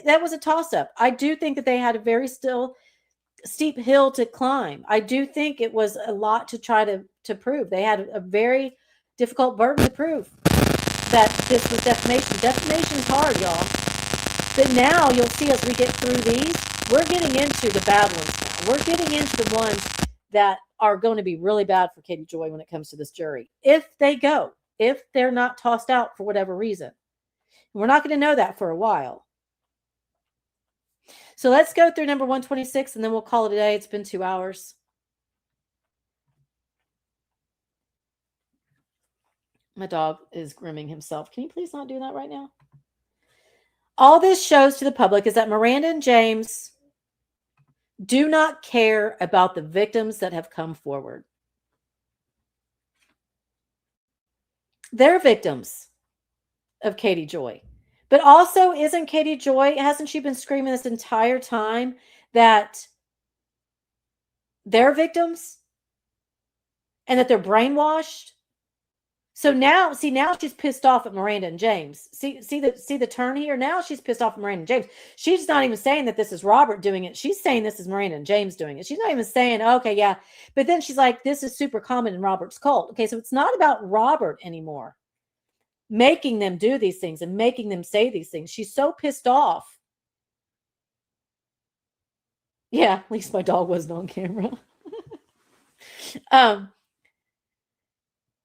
that was a toss-up. I do think that they had a very steep hill to climb. I do think it was a lot to try to prove. They had a very difficult burden to prove that this was defamation. Defamation is hard, y'all. But now you'll see as we get through these, we're getting into the bad ones now. We're getting into the ones that are going to be really bad for Katie Joy when it comes to this jury, if they go. if they're not tossed out for whatever reason. We're not going to know that for a while. So let's go through number 126 and then we'll call it a day. It's been 2 hours. My dog is grooming himself. Can you please not do that right now? All this shows to the public is that Miranda and James do not care about the victims that have come forward. They're victims of Katie Joy. But also, isn't Katie Joy, hasn't she been screaming this entire time that they're victims and that they're brainwashed? So now, now she's pissed off at Miranda and James. See the turn here? Now she's pissed off at Miranda and James. She's not even saying that this is Robert doing it. She's saying this is Miranda and James doing it. She's not even saying, okay, yeah. But then she's like, this is super common in Robert's cult. Okay, so it's not about Robert anymore, making them do these things and making them say these things. She's so pissed off. Yeah, at least my dog wasn't on camera.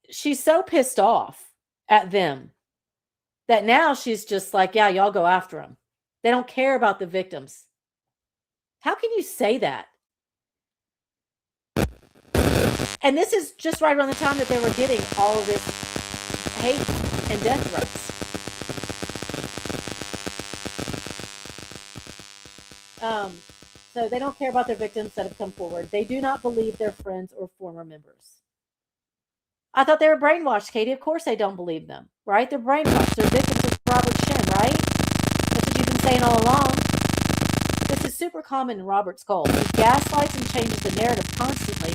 She's so pissed off at them that now she's just like, yeah, y'all go after them. They don't care about the victims. How can you say that? And this is just right around the time that they were getting all of this hate and death threats. So they don't care about their victims that have come forward. They do not believe their friends or former members. I thought they were brainwashed, Katie. Of course they don't believe them, right? They're brainwashed. They're victims of Robert Shin, right? That's what you've been saying all along. This is super common in Robert's cult. He gaslights and changes the narrative constantly,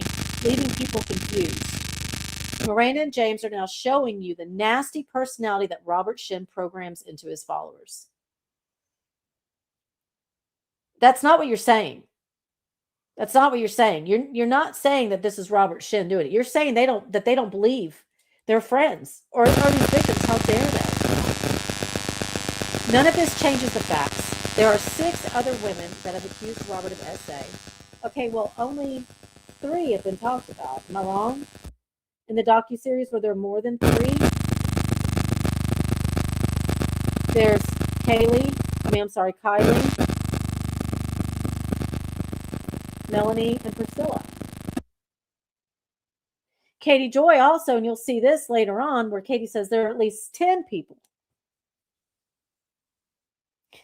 leaving people confused. Miranda and James are now showing you the nasty personality that Robert Shin programs into his followers. That's not what you're saying. That's not what you're saying. You're not saying that this is Robert Shin doing it. You're saying they don't believe their friends or these victims. How dare they? None of this changes the facts. There are 6 other women that have accused Robert of SA. Okay, well, only 3 have been talked about. Am I wrong? In the docuseries, were there more than 3? There's Kylie, Melanie, and Priscilla. Katie Joy also, and you'll see this later on, where Katie says there are at least 10 people.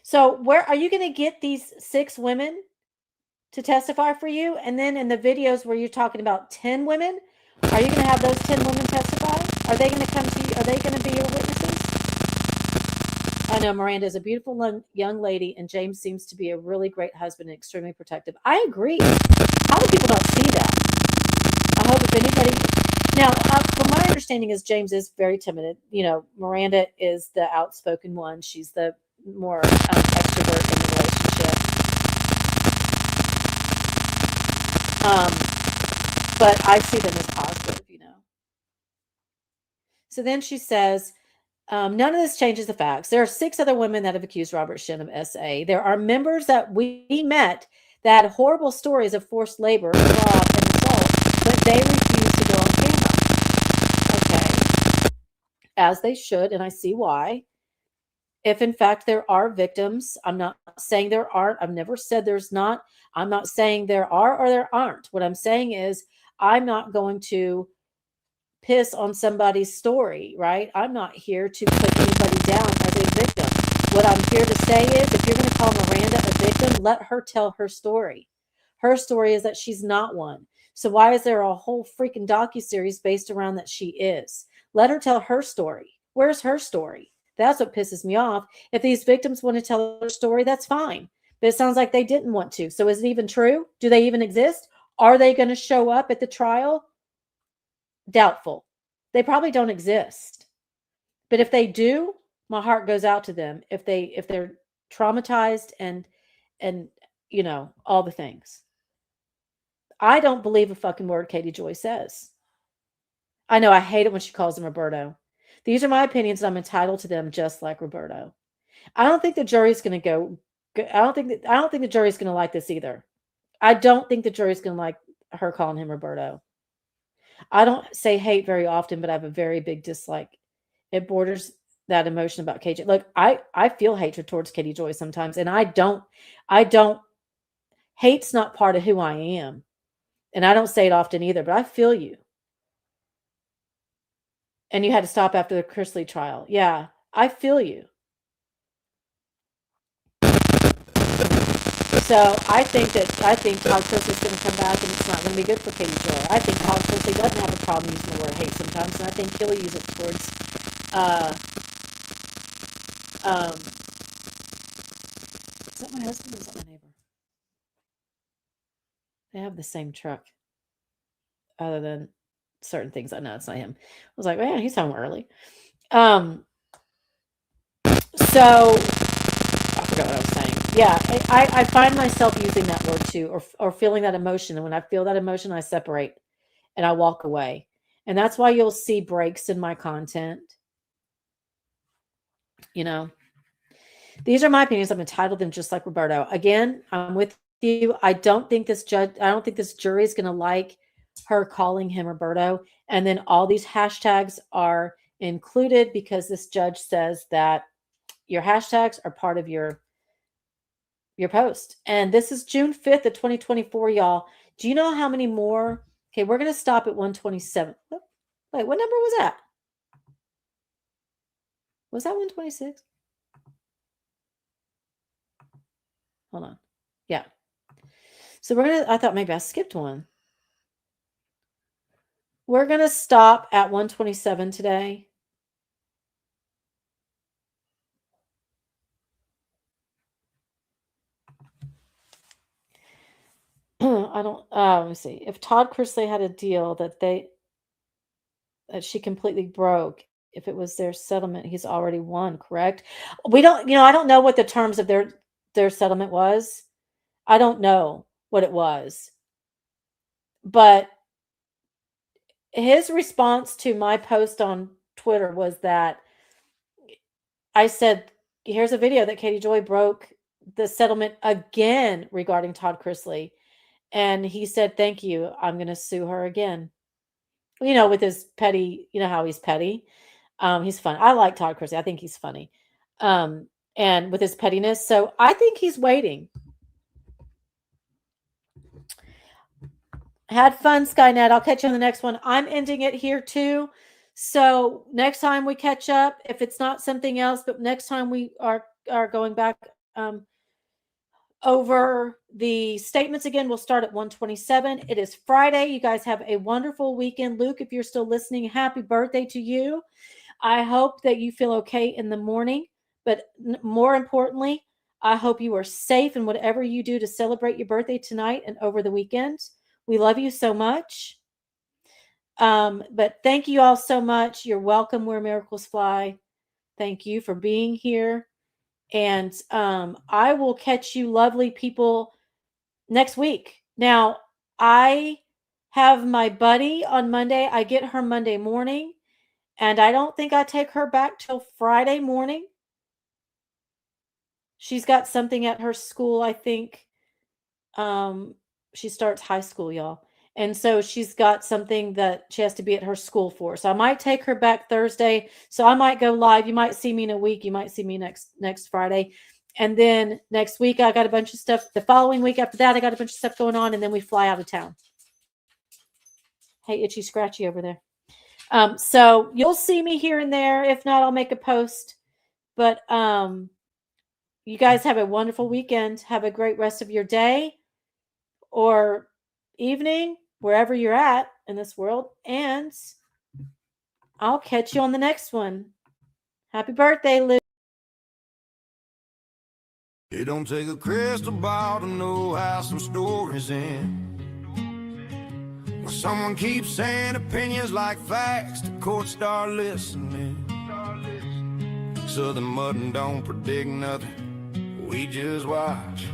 So where are you going to get these 6 women to testify for you? And then in the videos where you're talking about 10 women, are you going to have those 10 women testify? Are they going to come to you? Are they going to be your witnesses? I know Miranda is a beautiful young lady, and James seems to be a really great husband and extremely protective. I agree. How do people not see that? I hope if anybody... Now, from my understanding is James is very timid. You know, Miranda is the outspoken one. She's the more extrovert in the relationship. But I see them as positive, you know. So then she says... none of this changes the facts. There are 6 other women that have accused Robert Shin of SA. There are members that we met that had horrible stories of forced labor, fraud, and assault, but they refuse to go on camera. Okay. As they should, and I see why. If in fact there are victims, I'm not saying there aren't. I've never said there's not. I'm not saying there are or there aren't. What I'm saying is I'm not going to piss on somebody's story, right? I'm not here to put anybody down as a victim. What I'm here to say is if you're going to call Miranda a victim, let her tell her story. Her story is that she's not one. So why is there a whole freaking docuseries based around that she is? Let her tell her story. Where's her story? That's what pisses me off. If these victims want to tell their story, that's fine. But it sounds like they didn't want to. So is it even true? Do they even exist? Are they going to show up at the trial? Doubtful. They probably don't exist. But if they do, my heart goes out to them. If they're traumatized and you know, all the things. I don't believe a fucking word Katie Joy says. I know I hate it when she calls him Roberto. These are my opinions and I'm entitled to them just like Roberto. I don't think the jury's going to go. I don't think the jury's going to like this either. I don't think the jury's going to like her calling him Roberto. I don't say hate very often, but I have a very big dislike It borders that emotion about KJ. Look, I feel hatred towards Katie Joy sometimes, and I don't hate's not part of who I am. And I don't say it often either, but I feel you. And you had to stop after the Chrisley trial. Yeah, I feel you. So I think Todd Chrisley's going to come back, and it's not going to be good for Katie Joy. I think Todd Chrisley doesn't have a problem using the word hate sometimes, and I think he'll use it towards is that my husband or is that my neighbor? They have the same truck. Other than certain things, I know it's not him. I was like, man, he's home early. So I forgot what I was saying. Yeah, I find myself using that word too, or feeling that emotion. And when I feel that emotion, I separate and I walk away. And that's why you'll see breaks in my content. You know, these are my opinions. I'm entitled them just like Roberto. Again, I'm with you. I don't think this jury is going to like her calling him Roberto. And then all these hashtags are included because this judge says that your hashtags are part of your post. And this is June 5th of 2024, y'all. Do you know how many more? Okay, we're going to stop at 127. Wait, what number was that? Was that 126? Hold on. Yeah. So I thought maybe I skipped one. We're going to stop at 127 today. I don't, let me see. If Todd Chrisley had a deal that she completely broke, if it was their settlement, he's already won, correct? We don't, I don't know what the terms of their settlement was. I don't know what it was. But his response to my post on Twitter was that I said, here's a video that Katie Joy broke the settlement again regarding Todd Chrisley. And he said, thank you. I'm going to sue her again. With his petty, how he's petty. He's fun. I like Todd Chrisley. I think he's funny. And with his pettiness. So I think he's waiting. Had fun, Skynet. I'll catch you on the next one. I'm ending it here too. So next time we catch up, if it's not something else, but next time we are going back over the statements again, we'll start at 127. It is Friday. You guys have a wonderful weekend. Luke, if you're still listening, happy birthday to you. I hope that you feel okay in the morning, but more importantly, I hope you are safe in whatever you do to celebrate your birthday tonight and over the weekend. We love you so much. But thank you all so much. You're welcome where miracles fly. Thank you for being here. And I will catch you lovely people next week. Now, I have my buddy on Monday. I get her Monday morning. And I don't think I take her back till Friday morning. She's got something at her school, I think. She starts high school, y'all. And so she's got something that she has to be at her school for. So I might take her back Thursday. So I might go live. You might see me in a week. You might see me next Friday. And then next week, I got a bunch of stuff. The following week after that, I got a bunch of stuff going on. And then we fly out of town. Hey, Itchy Scratchy over there. So you'll see me here and there. If not, I'll make a post. But you guys have a wonderful weekend. Have a great rest of your day or evening, wherever you're at in this world. And I'll catch you on the next one. Happy birthday, Luke. It don't take a crystal ball to know how some stories end. When someone keeps saying opinions like facts, the courts start listening. Southern mutton don't predict nothing, we just watch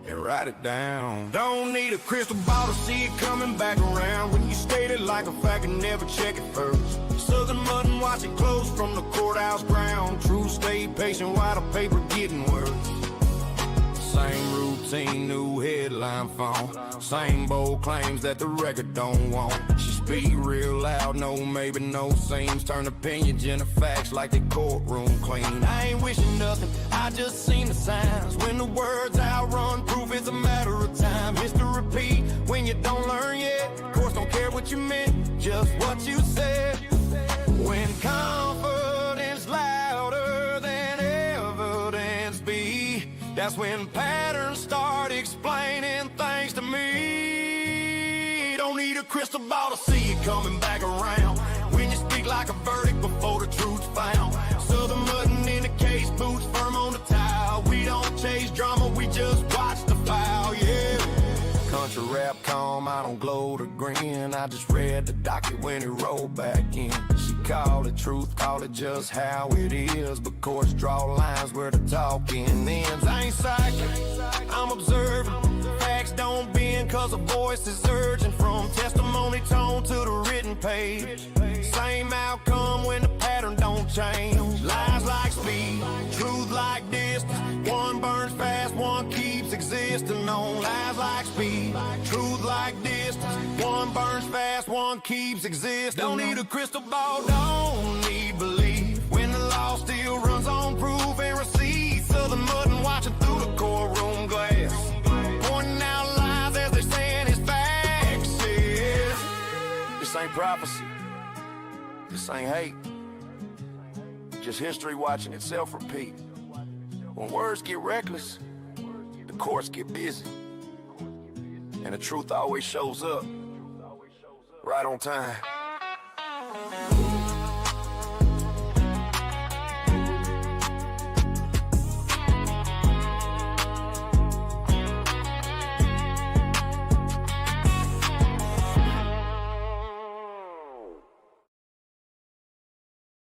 and write it down. Don't need a crystal ball to see it coming back around. When you state it like a fact and never check it first. Southern mutton, watch it close from the courthouse ground. True, stay patient while the paper getting worse. Same routine, new headline phone. Same bold claims that the record don't want. She Be real loud, no, maybe no seems. Turn opinions into facts like the courtroom clean. I ain't wishing nothing, I just seen the signs. When the words outrun proof, it's a matter of time. History repeat when you don't learn yet. Courts don't care what you meant, just what you said. When confidence louder than evidence be, that's when patterns start explaining things to me. Don't need a crystal ball to see it coming back around. When you speak like a verdict before the truth's found. Southern mudding in the case, boots firm on the tile. We don't chase drama, we just watch the file, yeah. Country rap calm, I don't glow to grin. I just read the docket when it rolled back in. She called it truth, called it just how it is. But courts draw lines where the talking ends. I ain't psychic, I'm observing. Facts don't bend cause a voice is urgent. From testimony tone to the written page. Same outcome when the pattern don't change. Lies like speed, truth like distance. One burns fast, one keeps existing. On lies like speed, truth like distance. One burns fast, one keeps existing. Don't need a crystal ball, don't need belief. When the law still runs on proof and receipts. Southern mudding watching through the courtroom glass. Pointing out lies as they're saying it's facts. Yeah. This ain't prophecy. This ain't hate. Just history watching itself repeat. When words get reckless, the courts get busy. And the truth always shows up right on time.